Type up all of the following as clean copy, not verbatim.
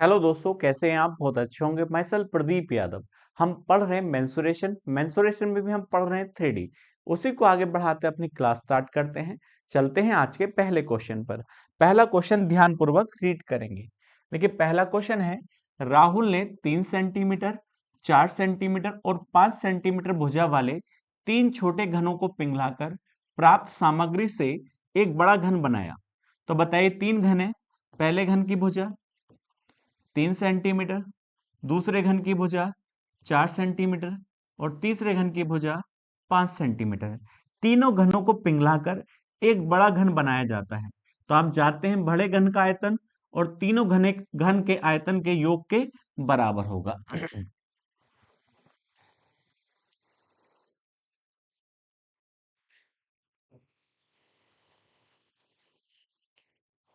Hello दोस्तों, कैसे हैं आप? बहुत अच्छे होंगे। My self Pradeep Yadav. हम पढ़ रहे हैं मेंसुरेशन। मेंसुरेशन में भी हम पढ़ रहे हैं 3D। उसी को आगे बढ़ाते अपनी क्लास स्टार्ट करते हैं। चलते हैं आज के पहले क्वेश्चन पर। पहला क्वेश्चन ध्यानपूर्वक रीड करेंगे। देखिए, पहला क्वेश्चन है, राहुल ने 3 सेंटीमीटर, 4 सेंटीमीटर और 5 सेंटीमीटर भुजा वाले तीन छोटे घनों को पिघलाकर प्राप्त सामग्री से एक बड़ा घन बनाया। तो बताइए, तीन घन है। पहले घन की भुजा 3 सेंटीमीटर, दूसरे घन की भुजा 4 सेंटीमीटर और तीसरे घन की भुजा 5 सेंटीमीटर है। तीनों घनों को पिघलाकर एक बड़ा घन बनाया जाता है। तो आप जानते हैं बड़े घन का आयतन और तीनों घने घन के आयतन के योग के बराबर होगा।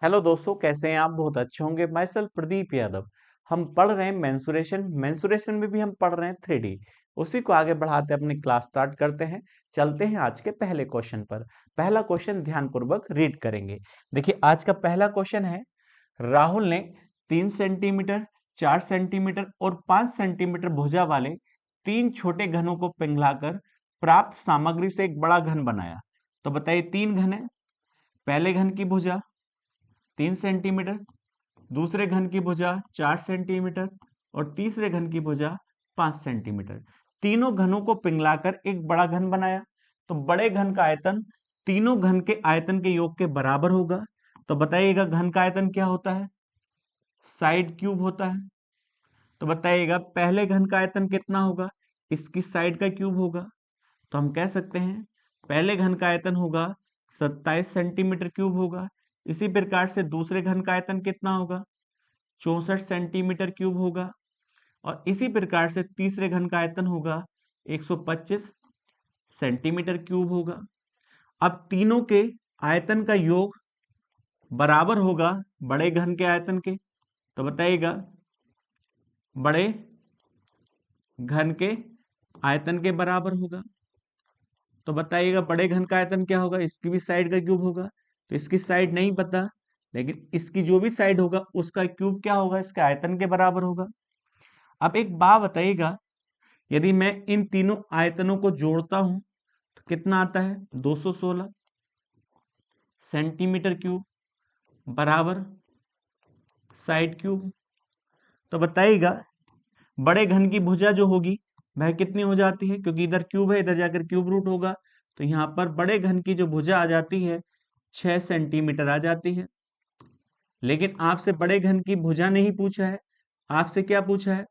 हेलो दोस्तों, कैसे हैं आप? बहुत अच्छे होंगे। My self Pradeep Yadav. हम पढ़ रहे हैं मेंसुरेशन। मेंसुरेशन में भी हम पढ़ रहे हैं 3D। उसी को आगे बढ़ाते अपनी क्लास स्टार्ट करते हैं। चलते हैं आज के पहले क्वेश्चन पर। पहला क्वेश्चन ध्यानपूर्वक रीड करेंगे। देखिए, आज का पहला क्वेश्चन है, राहुल ने 3 सेंटीमीटर, 4 सेंटीमीटर और 5 सेंटीमीटर भुजा वाले तीन छोटे घनों को पिघलाकर प्राप्त सामग्री से एक बड़ा घन बनाया। तो बताइए, तीन घन है। पहले घन की भुजा 3 सेंटीमीटर, दूसरे घन की भुजा 4 सेंटीमीटर और तीसरे घन की भुजा 5 सेंटीमीटर। तीनों घनों को पिघलाकर एक बड़ा घन बनाया। तो बड़े घन का आयतन तीनों घन के आयतन के योग के बराबर होगा। तो बताइएगा, घन का आयतन क्या होता है? साइड क्यूब होता है। तो बताइएगा, पहले घन का आयतन कितना होगा? इसकी साइड का क्यूब होगा। तो हम कह सकते हैं पहले घन का आयतन होगा 27 सेंटीमीटर क्यूब होगा। इसी प्रकार से दूसरे घन का आयतन कितना होगा? 64 सेंटीमीटर क्यूब होगा। और इसी प्रकार से तीसरे घन का आयतन होगा 125 सेंटीमीटर क्यूब होगा। अब तीनों के आयतन का योग बराबर होगा बड़े घन के आयतन के। तो बताइएगा, बड़े घन के आयतन के बराबर होगा। तो बताइएगा, बड़े घन का आयतन क्या होगा? इसकी भी साइड का क्यूब होगा। तो इसकी साइड नहीं पता, लेकिन इसकी जो भी साइड होगा उसका क्यूब क्या होगा? इसके आयतन के बराबर होगा। अब एक बात बताइएगा, यदि मैं इन तीनों आयतनों को जोड़ता हूं तो कितना आता है? 216 सेंटीमीटर क्यूब बराबर साइड क्यूब। तो बताइएगा, बड़े घन की भुजा जो होगी वह कितनी हो जाती है? क्योंकि इधर क्यूब है, इधर जाकर क्यूब रूट होगा। तो यहाँ पर बड़े घन की जो भुजा आ जाती है 6 सेंटीमीटर आ जाती है। लेकिन आपसे बड़े घन की भुजा नहीं पूछा है, आपसे क्या पूछा है?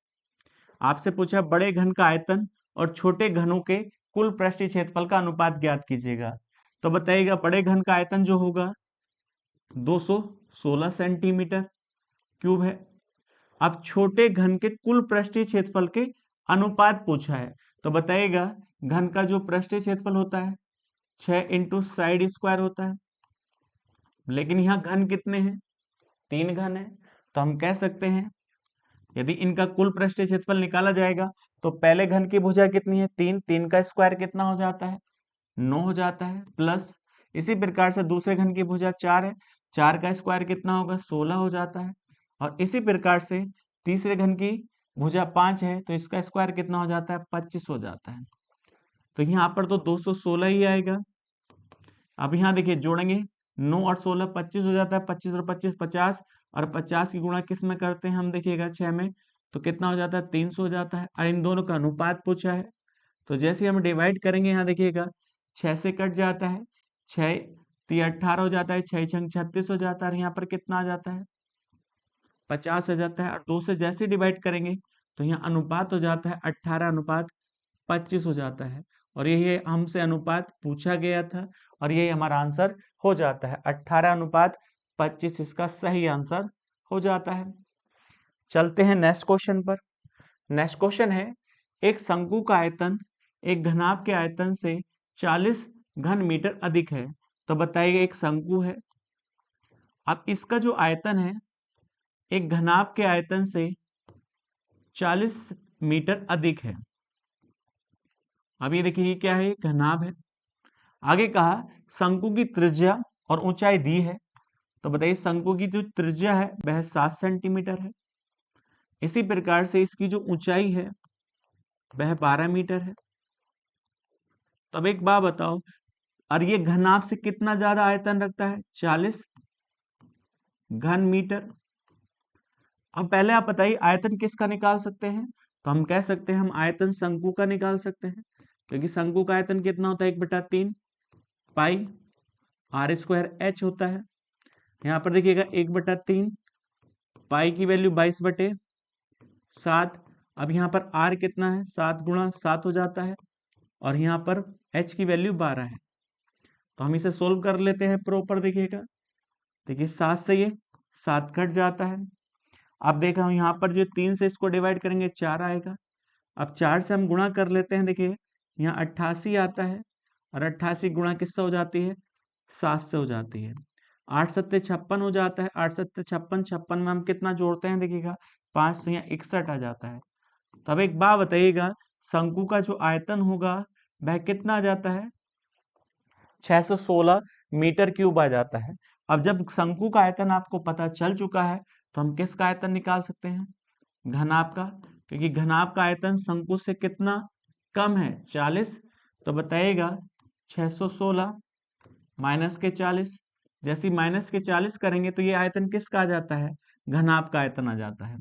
आपसे पूछा बड़े घन का आयतन और छोटे घनों के कुल पृष्ठीय क्षेत्रफल का अनुपात ज्ञात कीजिएगा। तो बताइएगा, बड़े घन का आयतन जो होगा 216 सेंटीमीटर क्यूब है। अब छोटे घन के कुल पृष्ठीय क्षेत्रफल के अनुपात पूछा है। तो बताइएगा, घन का जो पृष्ठीय क्षेत्रफल होता है 6 इंटू साइड स्क्वायर होता है। लेकिन यहाँ घन कितने हैं? तीन घन है। तो हम कह सकते हैं, यदि इनका कुल पृष्ठीय क्षेत्रफल निकाला जाएगा तो पहले घन की भुजा कितनी है? तीन। तीन का स्क्वायर कितना हो जाता है? 9 हो जाता है। प्लस इसी प्रकार से दूसरे घन की भुजा 4 है। 4 का स्क्वायर कितना होगा? 16 हो जाता है। और इसी प्रकार से तीसरे घन की भुजा 5 है, तो इसका स्क्वायर कितना हो जाता है? 25 हो जाता है। तो यहाँ पर तो 216 ही आएगा। अब यहाँ देखिए, जोड़ेंगे 9 और 16 25 हो जाता है। 25 और 25 50, और 50 की गुणा किस में करते हैं हम? देखिएगा 6 में। तो कितना हो जाता है? 300 हो जाता है। और इन दोनों का अनुपात पूछा है, तो जैसे हम डिवाइड करेंगे, यहाँ देखिएगा 6 से कट जाता है। 6 तो 18 हो जाता है। 6 छंग 36 हो जाता है। और यहाँ पर कितना आ जाता है? 50 आ जाता है। और 2 से जैसे डिवाइड करेंगे तो यहाँ अनुपात हो जाता है 18:25 हो जाता है। और यही हमसे अनुपात पूछा गया था, और यही हमारा आंसर हो जाता है। 18:25 इसका सही आंसर हो जाता है। चलते हैं नेक्स्ट क्वेश्चन पर। नेक्स्ट क्वेश्चन है, एक शंकु का आयतन एक घनाभ के आयतन से 40 घन मीटर अधिक है। तो बताइए, एक शंकु है। अब इसका जो आयतन है एक घनाभ के आयतन से 40 मीटर अधिक है। अब ये देखिए, ये क्या है? घनाभ है। आगे कहा, शंकु की त्रिज्या और ऊंचाई दी है। तो बताइए, शंकु की जो त्रिज्या है वह 7 सेंटीमीटर है। इसी प्रकार से इसकी जो ऊंचाई है वह 12 मीटर है। तब एक बात बताओ, और ये घनाभ से कितना ज्यादा आयतन रखता है? 40 घन मीटर। अब पहले आप बताइए आयतन किसका निकाल सकते हैं? तो हम कह सकते हैं हम आयतन शंकु का निकाल सकते हैं, क्योंकि शंकु का आयतन कितना होता है? 1/3 पाई आर स्क्वायर एच होता है। यहाँ पर देखिएगा 1/3 पाई की वैल्यू 22/7। अब यहाँ पर आर कितना है? 7 गुणा 7 हो जाता है, और यहाँ पर एच की वैल्यू 12 है। तो हम इसे सोल्व कर लेते हैं प्रॉपर। देखिएगा, देखिए 7 से ये 7 कट जाता है। अब देखा हूं यहाँ पर जो 3 से इसको डिवाइड करेंगे 4 आएगा। अब 4 से हम गुणा कर लेते हैं। देखिए यहाँ 88 आता है, और 88 गुणा किससे हो जाती है? 7 से हो जाती है। 8 सत्ते 56 हो जाता है। 8 सत्ते 56, 56 में हम कितना जोड़ते हैं? देखिएगा 5 तो यहाँ 61 आ जाता है। तब एक बात बताइएगा, शंकु का जो आयतन होगा वह कितना आ जाता है? 616 मीटर क्यूब आ जाता है। अब जब शंकु का आयतन आपको पता चल चुका है, तो हम किसका आयतन निकाल सकते हैं? घनाभ का, क्योंकि घनाभ का आयतन शंकु से कितना कम है? 40। तो बताइएगा 616 माइनस के 40, जैसे माइनस के 40 करेंगे तो ये आयतन किसका आ जाता है? घनाभ का आयतन आ जाता है।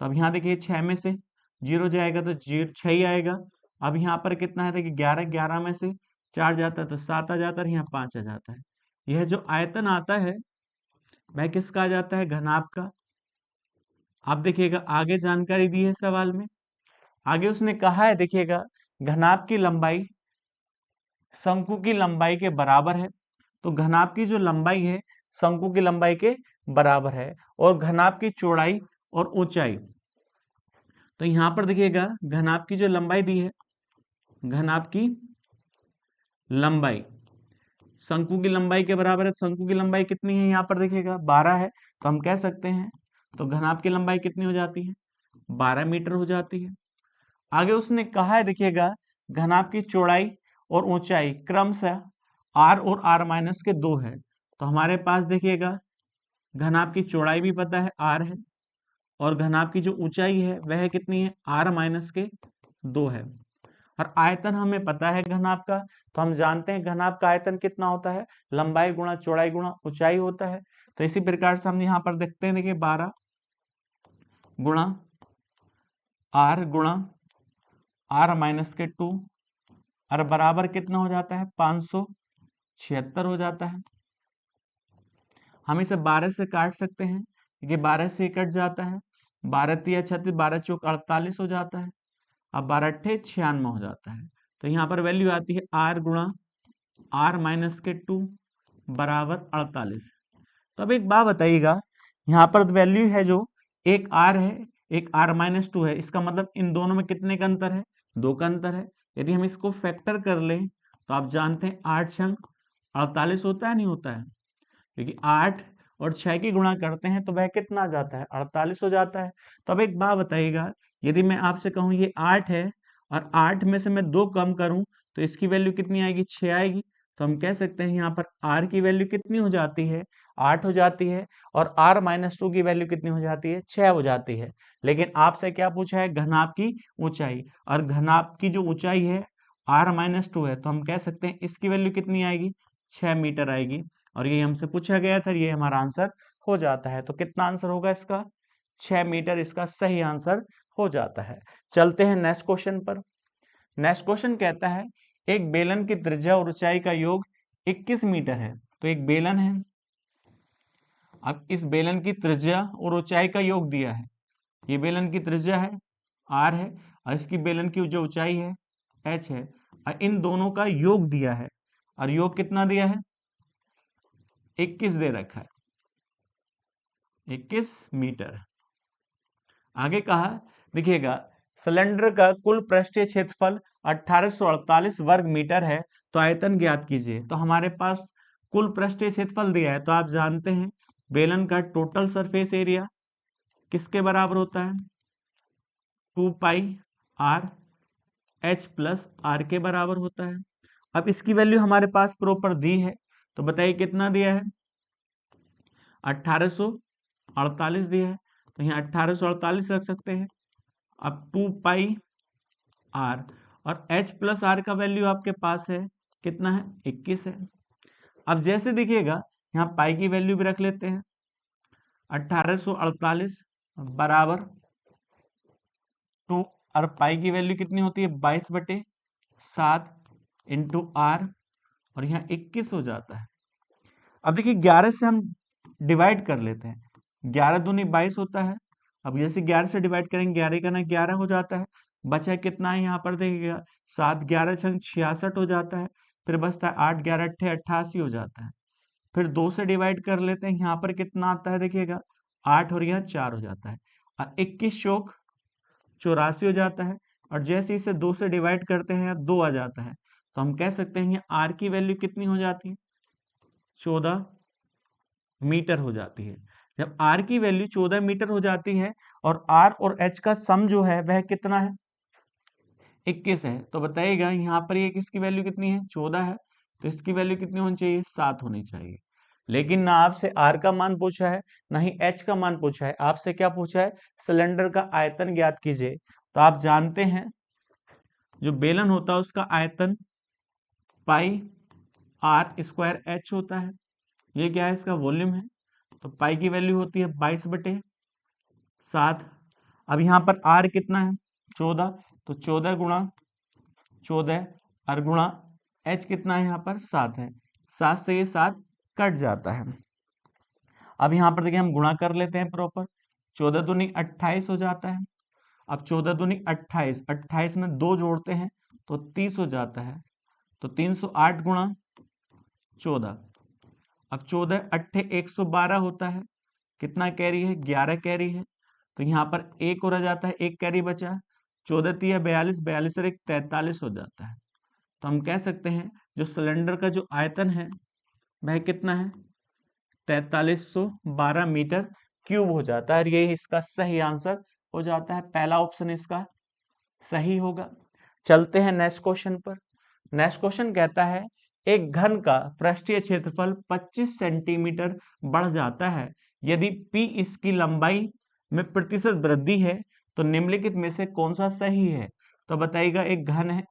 तो अब यहाँ देखिए 6 में से 0 जाएगा तो 6 ही आएगा। अब यहाँ पर कितना है? देखिए 11, 11 में से 4 जाता है तो 7 आ जाता है, यहाँ 5 आ जाता है। यह जो आयतन आता है वह किसका आ जाता है? घनाभ का। आप देखिएगा आगे जानकारी दी है सवाल में। आगे उसने कहा है, देखिएगा घनाभ की लंबाई शंकु की लंबाई के बराबर है। तो घनाभ की जो लंबाई है शंकु की लंबाई के बराबर है, और घनाभ की चौड़ाई और ऊंचाई। तो यहां पर देखिएगा घनाभ की जो लंबाई दी है, घनाभ की लंबाई शंकु की लंबाई के बराबर है। शंकु की लंबाई कितनी है? यहाँ पर देखिएगा 12 है। तो हम कह सकते हैं, तो घनाभ की लंबाई कितनी हो जाती है? 12 मीटर हो जाती है। आगे उसने कहा है, देखिएगा घनाभ की चौड़ाई और ऊंचाई क्रमशः आर और आर माइनस के 2 है। तो हमारे पास देखिएगा घनाभ की चौड़ाई भी पता है, आर है, और घनाभ की जो ऊंचाई है वह कितनी है? आर माइनस के 2 है। और आयतन हमें पता है घनाभ का, तो हम जानते हैं घनाभ का आयतन कितना होता है? लंबाई गुणा चौड़ाई गुणा ऊंचाई होता है। तो इसी प्रकार से हम यहाँ पर देखते हैं, देखिए 12 गुणा आर गुणा आर माइनस के 2, और बराबर कितना हो जाता है? 576 हो जाता है। हम इसे 12 से काट सकते हैं, क्योंकि 12 से कट जाता है। 12 तिया 36, 12 चौक 48 हो जाता है। अब 12 अट्ठे 96 हो जाता है। तो यहाँ पर वैल्यू आती है आर गुणा आर माइनस के 2 बराबर 48। तो अब एक बात बताइएगा, यहाँ पर वैल्यू है जो एक आर है, एक आर माइनस 2 है। इसका मतलब इन दोनों में कितने का अंतर है? 2 का अंतर है। यदि हम इसको फैक्टर कर लें तो आप जानते हैं 8 छंग 48 होता है, नहीं होता है? क्योंकि 8 और 6 की गुणा करते हैं तो वह कितना आ जाता है? 48 हो जाता है। तो अब एक बात बताइएगा, यदि मैं आपसे कहूं ये 8 है, और 8 में से मैं 2 कम करूं तो इसकी वैल्यू कितनी आएगी? 6 आएगी। तो हम कह सकते हैं यहाँ पर r की वैल्यू कितनी हो जाती है? 8 हो जाती है, और r माइनस 2 की वैल्यू कितनी हो जाती है? 6 हो जाती है। लेकिन आपसे क्या पूछा है? घनाभ की ऊंचाई, और घनाभ की जो ऊंचाई है r माइनस 2 है, तो हम कह सकते हैं इसकी वैल्यू कितनी आएगी? 6 मीटर आएगी। और ये हमसे पूछा गया था, ये हमारा आंसर हो जाता है। तो कितना आंसर होगा इसका? 6 मीटर इसका सही आंसर हो जाता है। चलते हैं नेक्स्ट क्वेश्चन पर। नेक्स्ट क्वेश्चन कहता है एक बेलन की त्रिज्या और ऊंचाई का योग 21 मीटर है। तो एक बेलन है, अब इस बेलन की त्रिज्या और ऊंचाई का योग दिया है। ये बेलन की त्रिज्या है आर है, और इसकी बेलन की जो ऊंचाई है एच है, और इन दोनों का योग दिया है। और योग कितना दिया है? 21 दे रखा है, 21 मीटर। आगे कहा, देखिएगा सिलेंडर का कुल पृष्ठीय क्षेत्रफल 1848 वर्ग मीटर है, तो आयतन ज्ञात कीजिए। तो हमारे पास कुल पृष्ठीय क्षेत्रफल दिया है, तो आप जानते हैं बेलन का टोटल सरफेस एरिया किसके बराबर होता है? 2 पाई आर एच प्लस आर के बराबर होता है। अब इसकी वैल्यू हमारे पास प्रॉपर दी है, तो बताइए कितना दिया है? 1848 दिया है। तो यहाँ 1848 रख सकते हैं। अब 2 पाई आर, और h प्लस आर का वैल्यू आपके पास है कितना है, 21 है। अब जैसे देखिएगा यहाँ पाई की वैल्यू भी रख लेते हैं, 1848 बराबर 2, और पाई की वैल्यू कितनी होती है, 22/7 इंटू आर, और यहाँ 21 हो जाता है। अब देखिए 11 से हम डिवाइड कर लेते हैं, 11 दूनी 22 होता है। अब जैसे 11 से डिवाइड करेंगे 11 का ना 11 हो जाता है, बचा कितना है यहाँ पर देखिएगा 7 11 छंग 66 हो जाता है, फिर बचता है 8 11 अट्ठे 88 हो जाता है। फिर 2 से डिवाइड कर लेते हैं, यहाँ पर कितना आता है देखिएगा 8 और यहाँ 4 हो जाता है, और 21 चौक 84 हो जाता है। और जैसे इसे 2 से डिवाइड करते हैं 2 आ जाता है, तो हम कह सकते हैं यहाँ आर की वैल्यू कितनी हो जाती है, 14 मीटर हो जाती है। जब आर की वैल्यू 14 मीटर हो जाती है और आर और एच का सम जो है वह कितना है, 21 है, तो बताइएगा यहाँ पर ये किसकी वैल्यू कितनी है, 14 है, तो इसकी वैल्यू कितनी होनी चाहिए, 7 होनी चाहिए। लेकिन ना आपसे आर का मान पूछा है ना ही एच का मान पूछा है, आपसे क्या पूछा है, सिलेंडर का आयतन ज्ञात कीजिए। तो आप जानते हैं जो बेलन होता है उसका आयतन पाई आर स्क्वायर एच होता है, ये क्या है, इसका वॉल्यूम है। तो पाई की वैल्यू होती है 22/7। अब यहाँ पर आर कितना है, 14, तो 14 गुणा 14 और गुणा एच कितना है यहाँ पर 7 है, 7 से ये 7 कट जाता है। अब यहाँ पर देखिए हम गुणा कर लेते हैं प्रॉपर, 14 दूनी 28 हो जाता है। अब 14 दूनी 28, 28 में 2 जोड़ते हैं तो 30 हो जाता है, तो 308 गुणा 14। अब 14 अट्ठे 112 होता है, कितना कैरी है, 11 कैरी है, तो यहाँ पर एक और आ जाता है, एक कैरी बचा, 14 तिया 42, 42 और 1 43 हो जाता है। तो हम कह सकते हैं जो सिलेंडर का जो आयतन है वह कितना है, 4312 मीटर क्यूब हो जाता है, और ये इसका सही आंसर हो जाता है, पहला ऑप्शन इसका सही होगा। चलते हैं नेक्स्ट क्वेश्चन पर। नेक्स्ट क्वेश्चन कहता है एक घन का पृष्ठीय क्षेत्रफल 25 सेंटीमीटर बढ़ जाता है यदि p इसकी लंबाई में प्रतिशत वृद्धि है, तो निम्नलिखित में से कौन सा सही है। तो बताइएगा एक घन है,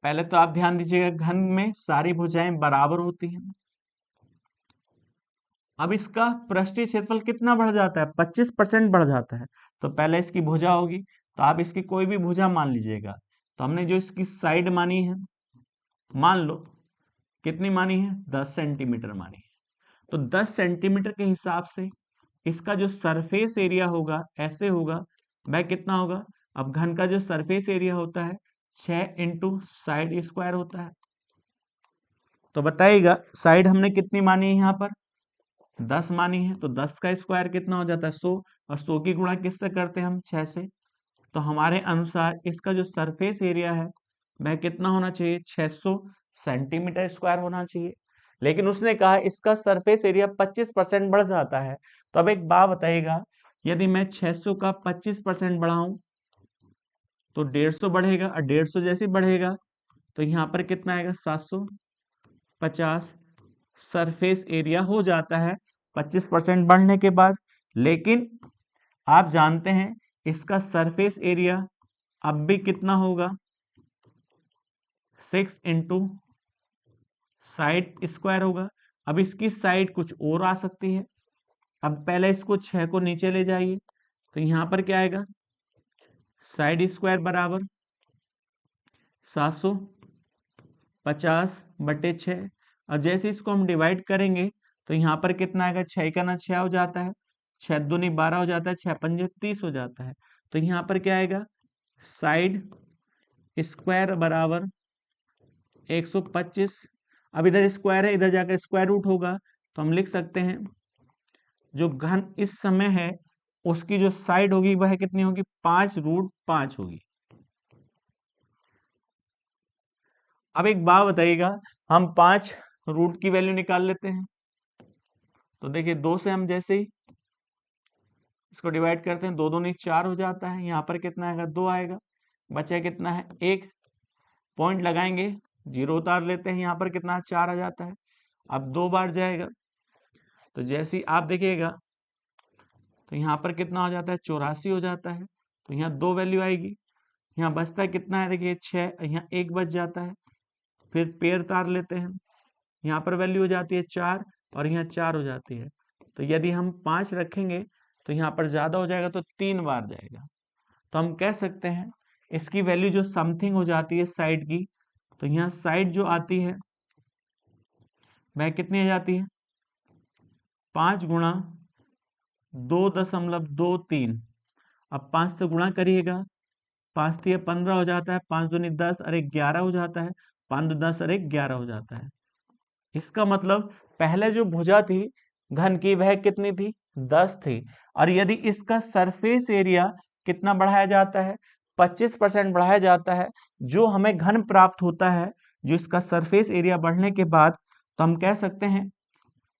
पहले तो आप ध्यान दीजिएगा घन में सारी भुजाएं बराबर होती हैं। अब इसका पृष्ठीय क्षेत्रफल कितना बढ़ जाता है, 25% बढ़ जाता है, तो पहले इसकी भुजा होगी, तो आप इसकी कोई भी भुजा मान लीजिएगा। तो हमने जो इसकी साइड मानी है, मान लो कितनी मानी है, 10 सेंटीमीटर मानी है, तो 10 सेंटीमीटर के हिसाब से इसका जो सरफेस एरिया होगा ऐसे होगा, वह कितना होगा। अब घन का जो सरफेस एरिया होता है 6 इंटू साइड स्क्वायर होता है, तो बताइएगा साइड हमने कितनी मानी है, यहाँ पर 10 मानी है, तो 10 का स्क्वायर कितना हो जाता है 100, और 100 की गुणा किससे करते हैं हम, 6 से। तो हमारे अनुसार इसका जो सरफेस एरिया है वह कितना होना चाहिए, 600 सेंटीमीटर स्क्वायर होना चाहिए। लेकिन उसने कहा इसका सरफेस एरिया 25% बढ़ जाता है, तो अब एक बात बताइएगा, यदि मैं 600 का 25% बढ़ाऊं तो 150 बढ़ेगा, और 150 जैसे बढ़ेगा तो यहाँ पर कितना आएगा 750 सरफेस एरिया हो जाता है 25% बढ़ने के बाद। लेकिन आप जानते हैं इसका सरफेस एरिया अब भी कितना होगा, 6 इंटू साइड स्क्वायर होगा। अब इसकी साइड कुछ और आ सकती है, अब पहले इसको 6 को नीचे ले जाइए, तो यहाँ पर क्या आएगा, साइड स्क्वायर बराबर 750/6, और जैसे इसको हम डिवाइड करेंगे तो यहाँ पर कितना आएगा, 6 का ना 6 हो जाता है, 6 दूनी 12 हो जाता है, 6 पंजे 30 हो जाता है, तो यहाँ पर क्या आएगा, साइड स्क्वायर बराबर 125। अब इधर स्क्वायर है, इधर जाकर स्क्वायर रूट होगा, तो हम लिख सकते हैं जो घन इस समय है उसकी जो साइड होगी वह कितनी होगी, 5√5 होगी। अब एक बात बताइएगा, हम 5 रूट की वैल्यू निकाल लेते हैं, तो देखिए 2 से हम जैसे ही इसको डिवाइड करते हैं, 2 दूनी 4 हो जाता है, यहाँ पर कितना आएगा, 2 आएगा, बचा कितना है 1, पॉइंट लगाएंगे 0 उतार लेते हैं, यहाँ पर कितना 4 आ जाता है। अब 2 बार जाएगा, तो जैसे ही आप देखिएगा तो यहाँ पर कितना हो जाता है, 84 हो जाता है। तो यहाँ 2 वैल्यू आएगी। यहाँ बचता है कितना है, देखिए 6, यहाँ 1 बच जाता है। फिर पेयर तार लेते हैं, यहाँ पर वैल्यू हो जाती है 4 और यहाँ 4 हो जाती है। तो यदि हम 5 रखेंगे तो यहाँ पर ज्यादा हो जाएगा, तो 3 बार जाएगा। तो हम कह सकते हैं इसकी वैल्यू जो समथिंग हो जाती है साइड की, तो यहाँ साइड जो आती है वह कितनी आ जाती है, 5 गुणा 2.23। अब 5 से गुणा करिएगा, 5 3 15 हो जाता है, 5 दूनी 10 और 1 11 हो जाता है, 5 दूनी 10 और 1 11 हो जाता है। इसका मतलब पहले जो भुजा थी घन की वह कितनी थी, 10 थी। और यदि इसका सरफेस एरिया कितना बढ़ाया जाता है, 25% बढ़ाया जाता है, जो हमें घन प्राप्त होता है, जो इसका सरफेस एरिया बढ़ने के बाद, तो हम कह सकते हैं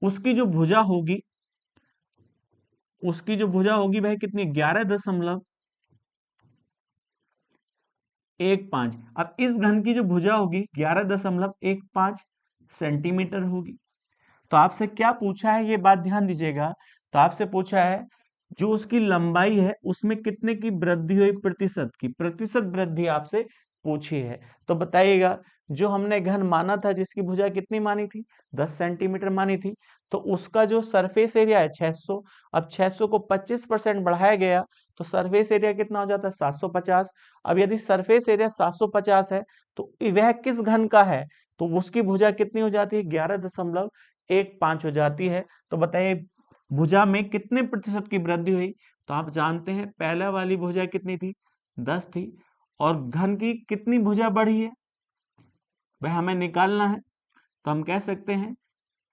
उसकी जो भुजा होगी, वह कितनी, 11.15। अब इस घन की जो भुजा होगी 11.15 सेंटीमीटर होगी। तो आपसे क्या पूछा है, ये बात ध्यान दीजिएगा। तो आपसे पूछा है जो उसकी लंबाई है उसमें कितने की वृद्धि हुई, प्रतिशत वृद्धि आपसे पूछी है। तो बताइएगा, जो हमने घन माना था जिसकी भुजा कितनी मानी थी, 10 सेंटीमीटर मानी थी, तो उसका जो सरफेस एरिया है 600। अब 600 को 25% बढ़ाया गया तो सरफेस एरिया कितना हो जाता है, 750। अब यदि सरफेस एरिया 750 है तो वह किस घन का है, तो उसकी भुजा कितनी हो जाती है, 11.15 हो जाती है। तो बताइए भुजा में कितने प्रतिशत की वृद्धि हुई। तो आप जानते हैं पहला वाली भुजा कितनी थी, 10 थी, और घन की कितनी भुजा बढ़ी है वह हमें निकालना है। तो हम कह सकते हैं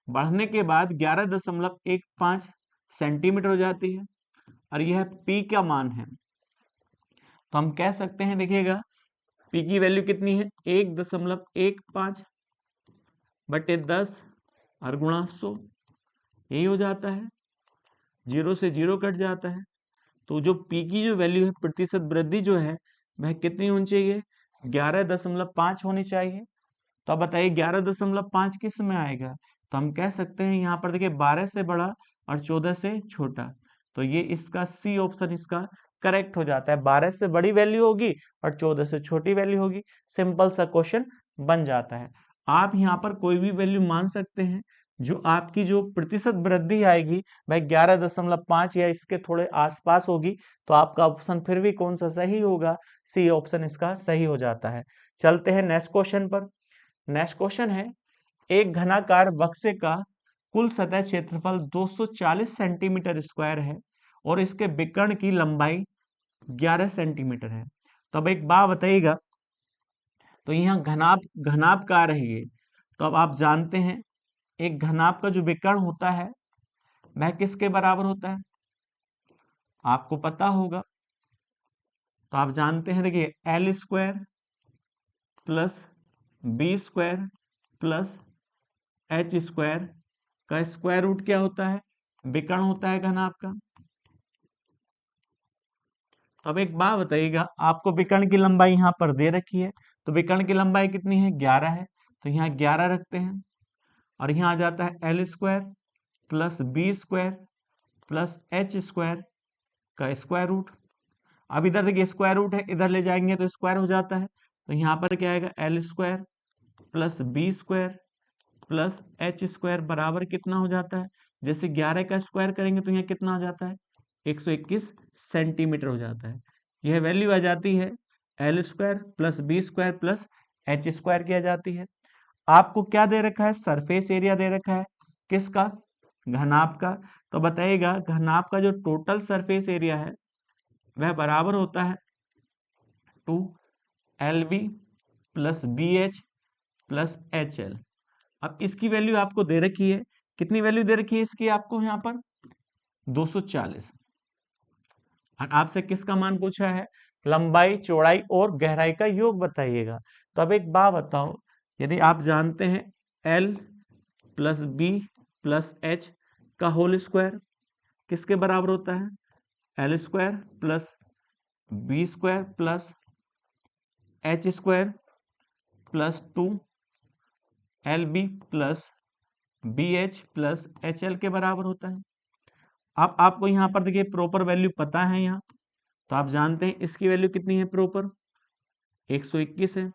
बढ़ने के बाद 11.15 सेंटीमीटर हो जाती है, और यह पी का मान है। तो हम कह सकते हैं, देखिएगा पी की वैल्यू कितनी है, 1.15 बटे 10 और गुणा 100, यही हो जाता है। 0 से 0 कट जाता है। तो जो पी की जो वैल्यू है, प्रतिशत वृद्धि जो है वह कितनी होनी चाहिए, 11.5 होनी चाहिए। तो अब बताइए 11.5 किस में आएगा। तो हम कह सकते हैं यहाँ पर देखिए 12 से बड़ा और 14 से छोटा। तो ये इसका सी ऑप्शन इसका करेक्ट हो जाता है। 12 से बड़ी वैल्यू होगी और 14 से छोटी वैल्यू होगी। सिंपल सा क्वेश्चन बन जाता है। आप यहाँ पर कोई भी वैल्यू मान सकते हैं। जो आपकी जो प्रतिशत वृद्धि आएगी वह 11.5 या इसके थोड़े आसपास होगी। तो आपका ऑप्शन फिर भी कौन सा सही होगा, सी ऑप्शन इसका सही हो जाता है। चलते हैं नेक्स्ट क्वेश्चन पर। नेक्स्ट क्वेश्चन है, एक घनाकार बक्से का कुल सतह क्षेत्रफल 240 सेंटीमीटर स्क्वायर है और इसके विकर्ण की लंबाई 11 सेंटीमीटर है। तो अब एक बात बताइएगा, तो यहाँ घनाभ का रही है। तो अब आप जानते हैं एक घनाभ का जो विकर्ण होता है वह किसके बराबर होता है, आपको पता होगा। तो आप जानते हैं, देखिए L square plus B square plus H square का स्क्वायर रूट क्या होता है, विकर्ण होता है घनाभ का। तो अब एक बात बताइएगा, आपको विकर्ण की लंबाई यहाँ पर दे रखी है। तो विकर्ण की लंबाई कितनी है, 11 है। तो यहाँ 11 रखते हैं और यहाँ आ जाता है L square plus B square plus H square का स्क्वायर रूट। अब इधर देखिए स्क्वायर रूट है, इधर ले जाएंगे तो स्क्वायर हो जाता है। तो यहाँ पर क्या आएगा, L square plus B square plus H square बराबर कितना हो जाता है, जैसे 11 का स्क्वायर करेंगे तो यहाँ कितना हो जाता है, 121 सेंटीमीटर हो जाता है। यह वैल्यू आ जाती है L square plus B square plus H square की आ जाती है। आपको क्या दे रखा है, सरफेस एरिया दे रखा है, किसका, घनाभ का। तो बताइएगा घनाभ का जो टोटल सरफेस एरिया है वह बराबर होता है 2LB plus BH plus HL। अब इसकी वैल्यू आपको दे रखी है, कितनी वैल्यू दे रखी है इसकी आपको यहाँ पर, 240। और आपसे किसका मान पूछा है, लंबाई चौड़ाई और गहराई का योग बताइएगा। तो अब एक बात बताओ, यदि आप जानते हैं L plus B plus H का होल स्क्वायर किसके बराबर होता है, L square plus B square plus H square plus 2LB plus BH plus HL के बराबर होता है। अब आपको यहाँ पर देखिए प्रॉपर वैल्यू पता है यहाँ, तो आप जानते हैं इसकी वैल्यू कितनी है प्रॉपर, 121 है,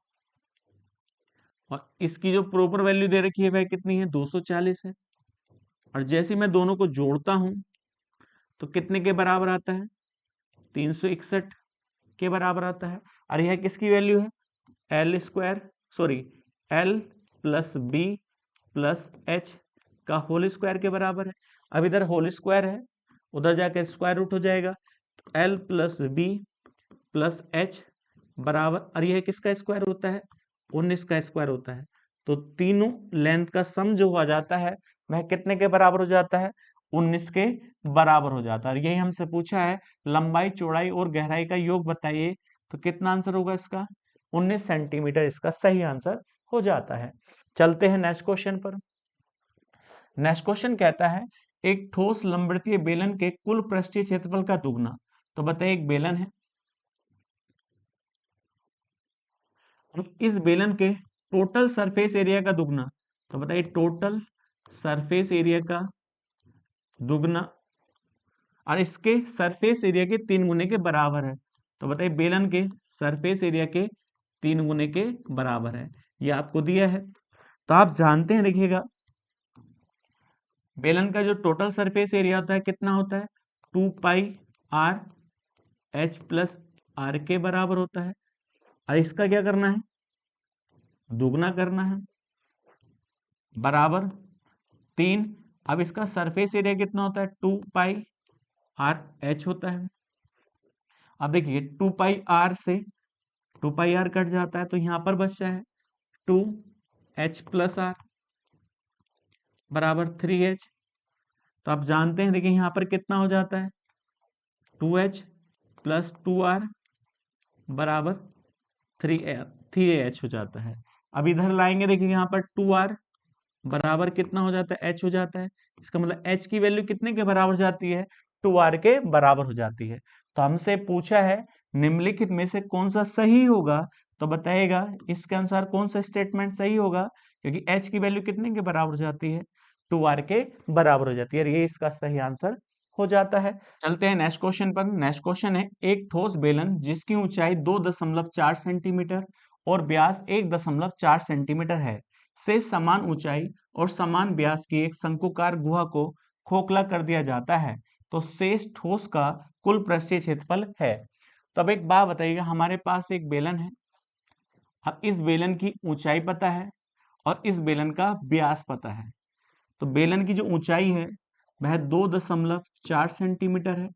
और इसकी जो प्रॉपर वैल्यू दे रखी है वह कितनी है, 240 है। और जैसे मैं दोनों को जोड़ता हूं तो कितने के बराबर आता है, 361 के बराबर आता है। और यह किसकी वैल्यू है, L square sorry L plus B plus H का होल स्क्वायर के बराबर है। अब इधर होल स्क्वायर है, उधर जाकर स्क्वायर रूट हो जाएगा, तो L plus B plus H बराबर, और यह किसका स्क्वायर होता है, 19 का स्क्वायर होता है। तो तीनों लेंथ का सम जो हो जाता है वह कितने के बराबर हो जाता है, 19 के बराबर हो जाता है। और यही हमसे पूछा है लंबाई चौड़ाई और गहराई का योग बताइए, तो कितना आंसर होगा इसका, 19 सेंटीमीटर इसका सही आंसर हो जाता है। चलते हैं नेक्स्ट क्वेश्चन पर। नेक्स्ट क्वेश्चन कहता है एक ठोस लंबवृत्तीय बेलन के कुल पृष्ठीय क्षेत्रफल का दुगना। तो बताइए एक बेलन है, अब इस बेलन के टोटल सरफेस एरिया का दुगना। तो बताइए टोटल सरफेस एरिया का दुगना, और इसके सरफेस एरिया के 3 गुने के बराबर है। तो बताइए बेलन के सरफेस एरिया के 3 गुने के बराबर है, ये आपको दिया है। तो आप जानते हैं, देखिएगा बेलन का जो टोटल सरफेस एरिया होता है कितना होता है, 2 पाई r h प्लस आर के बराबर होता है। और इसका क्या करना है, दुगना करना है, बराबर 3। अब इसका सरफेस एरिया कितना होता है, 2 पाई r h होता है। अब देखिए 2 पाई r से 2 पाई r कट जाता है, तो यहां पर बचता है 2h प्लस आर बराबर 3h। तो आप जानते हैं, देखिए यहां पर कितना हो जाता है, 2h प्लस 2r बराबर 3h हो जाता है। अब इधर लाएंगे, देखिए यहाँ पर 2r बराबर कितना हो जाता है, h हो जाता है। इसका मतलब h की वैल्यू कितने के बराबर हो जाती है, 2r के बराबर हो जाती है। तो हमसे पूछा है निम्नलिखित में से कौन सा सही होगा, तो बताइएगा इसके अनुसार कौन सा स्टेटमेंट सही होगा, क्योंकि h की वैल्यू कितने के बराबर हो जाती है, 2r के बराबर हो जाती है। ये इसका सही आंसर हो जाता है। चलते हैं नेक्स्ट क्वेश्चन पर। नेक्स्ट क्वेश्चन है एक ठोस बेलन जिसकी ऊंचाई 2.4 सेंटीमीटर और व्यास 1.4 सेंटीमीटर है से समान ऊंचाई और समान व्यास की एक शंकुकार गुहा को खोखला कर दिया जाता है, तो शेष ठोस का कुल पृष्ठीय क्षेत्रफल है। तो अब एक बात बताइएगा, हमारे पास एक बेलन है, अब इस बेलन की ऊंचाई पता है और इस बेलन का व्यास पता है। तो बेलन की जो ऊंचाई है वह 2.4 सेंटीमीटर है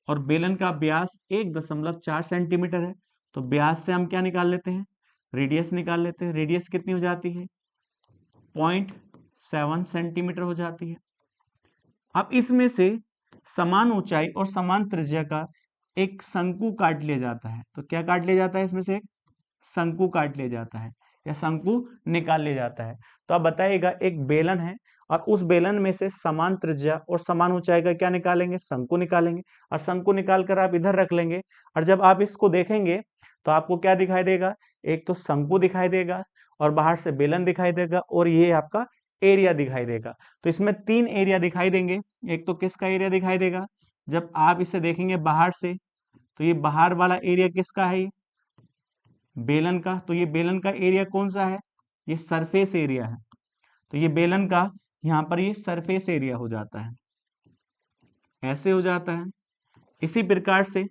और बेलन का व्यास 1.4 सेंटीमीटर है। तो व्यास से हम क्या निकाल लेते हैं, रेडियस निकाल लेते हैं। रेडियस कितनी हो जाती है, 0.7 सेंटीमीटर हो जाती है। अब इसमें से समान ऊंचाई और समान त्रिज्या का एक शंकु काट लिया जाता है। तो क्या काट लिया जाता है, इसमें से एक शंकु काट लिया जाता है या शंकु निकाल लिया जाता है। तो आप बताइएगा एक बेलन है और उस बेलन में से समान त्रिज्या और समान ऊंचाई का क्या निकालेंगे, शंकु निकालेंगे। और शंकु निकाल कर आप इधर रख लेंगे, और जब आप इसको देखेंगे तो आपको क्या दिखाई देगा, एक तो शंकु दिखाई देगा और बाहर से बेलन दिखाई देगा और ये आपका एरिया दिखाई देगा। तो इसमें 3 एरिया दिखाई देंगे। एक तो किसका एरिया दिखाई देगा, जब आप इसे देखेंगे बाहर से, तो ये बाहर वाला एरिया किसका है, बेलन का। तो ये बेलन का एरिया कौन सा है, ये सरफेस एरिया है। तो ये बेलन का यहाँ पर ये सरफेस एरिया हो जाता है, ऐसे हो जाता है। इसी प्रकार से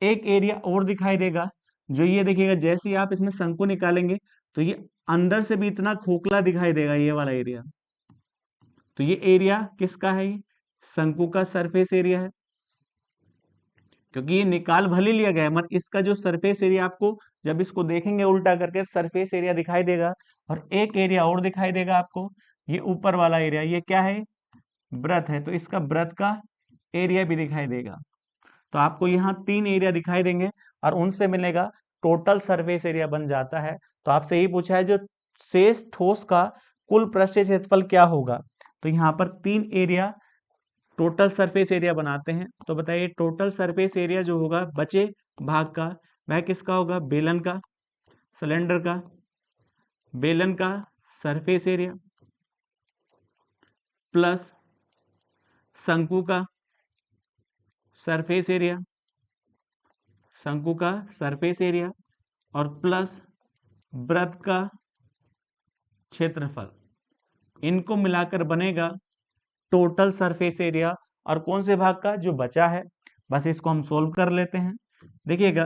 एक एरिया और दिखाई देगा, जो ये देखिएगा जैसे ही आप इसमें शंकु निकालेंगे तो ये अंदर से भी इतना खोखला दिखाई देगा, ये वाला एरिया। तो ये एरिया किसका है, ये शंकु का सरफेस एरिया है, क्योंकि ये निकाल भले लिया गया है मगर इसका जो सरफेस एरिया आपको जब इसको देखेंगे उल्टा करके सरफेस एरिया दिखाई देगा। और एक एरिया और दिखाई देगा आपको, ये ऊपर वाला एरिया, ये क्या है, वृत्त है, तो इसका वृत्त का एरिया भी दिखाई देगा। तो आपको यहाँ 3 एरिया दिखाई देंगे और उनसे मिलेगा टोटल सरफेस एरिया बन जाता है। तो आपसे यही पूछा है जो शेष ठोस का कुल पृष्ठीय क्षेत्रफल क्या होगा। तो यहाँ पर 3 एरिया टोटल सरफेस एरिया बनाते हैं। तो बताइए टोटल सरफेस एरिया जो होगा बचे भाग का, वह किसका होगा, बेलन का, सिलेंडर का, बेलन का सरफेस एरिया प्लस शंकु का सरफेस एरिया, शंकु का सरफेस एरिया, और प्लस वृत्त का क्षेत्रफल, इनको मिलाकर बनेगा टोटल सरफेस एरिया। और कौन से भाग का? जो बचा है। बस इसको हम सोल्व कर लेते हैं। देखिएगा,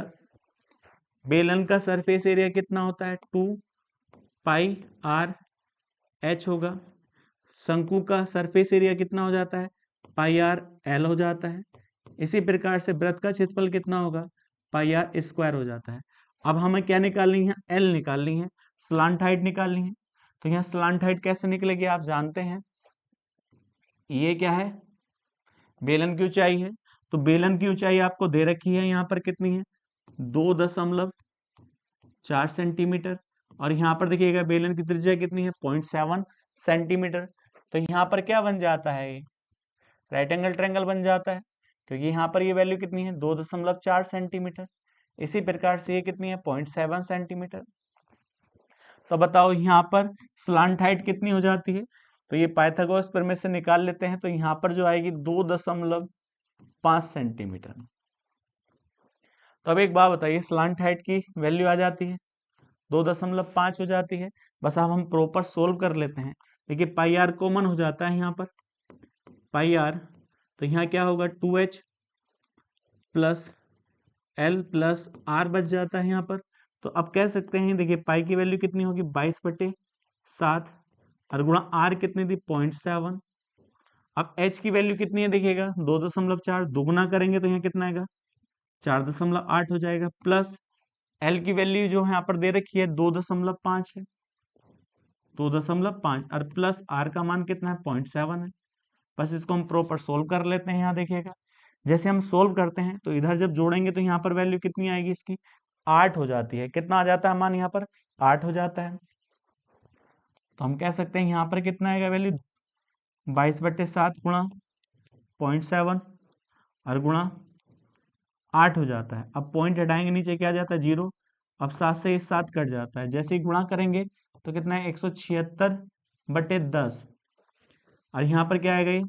बेलन का सरफेस एरिया कितना होता है? 2πr/h होगा। शंकु का सरफेस एरिया कितना हो जाता है? πr/l हो जाता है। इसी प्रकार से वृत्त का क्षेत्रफल कितना होगा? πr² हो जाता है। अब हमें क्या निकालनी है? एल निकालनी है, स्लांट हाइट निकालनी है। तो यहाँ स्लांट हाइट कैसे निकलेगी आप जानते हैं। ये क्या है? बेलन की ऊंचाई है। तो बेलन की ऊंचाई आपको दे रखी है, यहाँ पर कितनी है? 2.4 सेंटीमीटर। और यहाँ पर देखिएगा बेलन की त्रिज्या कितनी है? 0.7 सेंटीमीटर। तो यहाँ पर क्या बन जाता है? ये राइट एंगल ट्रायंगल बन जाता है, क्योंकि यहाँ पर ये वैल्यू कितनी है? 2.4 सेंटीमीटर। इसी प्रकार से ये कितनी है? 0.7 सेंटीमीटर। तो बताओ यहाँ पर स्लांट हाइट कितनी हो जाती है? तो ये पाइथागोरस प्रमेय से निकाल लेते हैं। तो यहाँ पर जो आएगी 2.5 सेंटीमीटर। तो अब एक बात बताइए, स्लांट हाइट की वैल्यू आ जाती है 2.5 हो जाती है। बस अब हम प्रॉपर सोल्व कर लेते हैं। देखिए पाई आर कॉमन हो जाता है यहाँ पर, पाई आर। तो यहाँ क्या होगा? 2h plus L plus are बच जाता है यहाँ पर। तो अब कह सकते हैं, देखिए पाई की वैल्यू कितनी होगी? 22/7, और गुणा आर कितनी थी? 0.7। अब h की वैल्यू कितनी है? देखिएगा 2.4, दोगुना करेंगे तो यहाँ कितना आएगा? 4.8 हो जाएगा। प्लस एल की वैल्यू जो है यहाँ पर दे रखी है 2.5 है, 2.5, और प्लस आर का मान कितना है? 0.7 है। बस इसको हम प्रॉपर सोल्व कर लेते हैं। यहाँ देखिएगा, जैसे हम सोल्व करते हैं तो इधर जब जोड़ेंगे तो यहाँ पर वैल्यू कितनी आएगी इसकी? 8 हो जाती है। कितना आ जाता है मान? यहाँ पर 8 हो जाता है। तो हम कह सकते हैं यहाँ पर कितना आएगा वैल्यू? 22/7 गुणा 0.7 और गुणा 8 हो जाता है। अब पॉइंट हटाएंगे, नीचे क्या आ जाता है? 0। अब 7 से ये 7 कट जाता है। जैसे ही गुणा करेंगे तो कितना है? 176/10। और यहाँ पर क्या आएगा? ये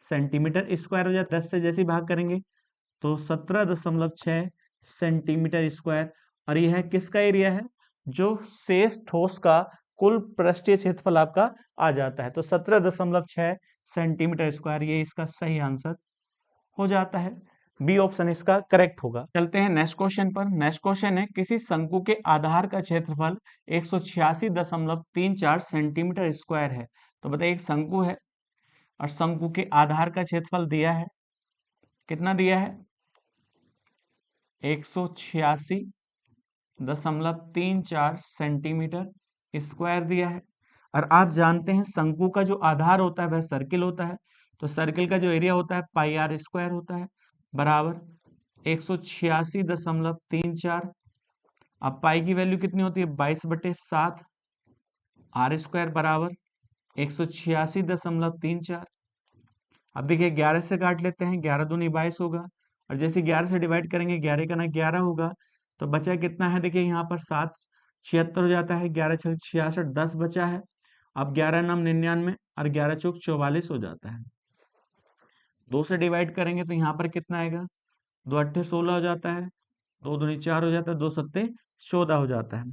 सेंटीमीटर स्क्वायर हो जाता है। 10 से जैसे ही भाग करेंगे तो 17.6 सेंटीमीटर स्क्वायर। और यह किसका एरिया है? जो शेष ठोस का कुल पृष्ठीय क्षेत्रफल आपका आ जाता है। तो 17.6 सेंटीमीटर स्क्वायर, ये इसका सही आंसर हो जाता है। बी ऑप्शन इसका करेक्ट होगा। चलते हैं नेक्स्ट क्वेश्चन पर। नेक्स्ट क्वेश्चन है, किसी शंकु के आधार का क्षेत्रफल 186.34 सेंटीमीटर स्क्वायर है। तो बताइए, एक शंकु है और शंकु के आधार का क्षेत्रफल दिया है, कितना दिया है? 186.34 सेंटीमीटर स्क्वायर दिया है। और आप जानते हैं शंकु का जो आधार होता है वह सर्किल होता है। तो सर्किल का जो एरिया होता है πr² होता है, बराबर 186.34। अब पाई की वैल्यू कितनी होती है? 22/7, r² बराबर 186.34। अब देखिए 11 से काट लेते हैं, 11 दूनी 22 होगा। और जैसे 11 से डिवाइड करेंगे, 11 का ना 11 होगा, तो बचा कितना है? देखिए यहाँ पर 7 76 हो जाता है, 11 6 66, 10 बचा है। अब 11 9 99 और 11 चौक 44 हो जाता है। 2 से डिवाइड करेंगे तो यहाँ पर कितना आएगा? 2 8 16 हो जाता है, 2 दूनी 4 हो जाता है, 2 7 14 हो जाता है।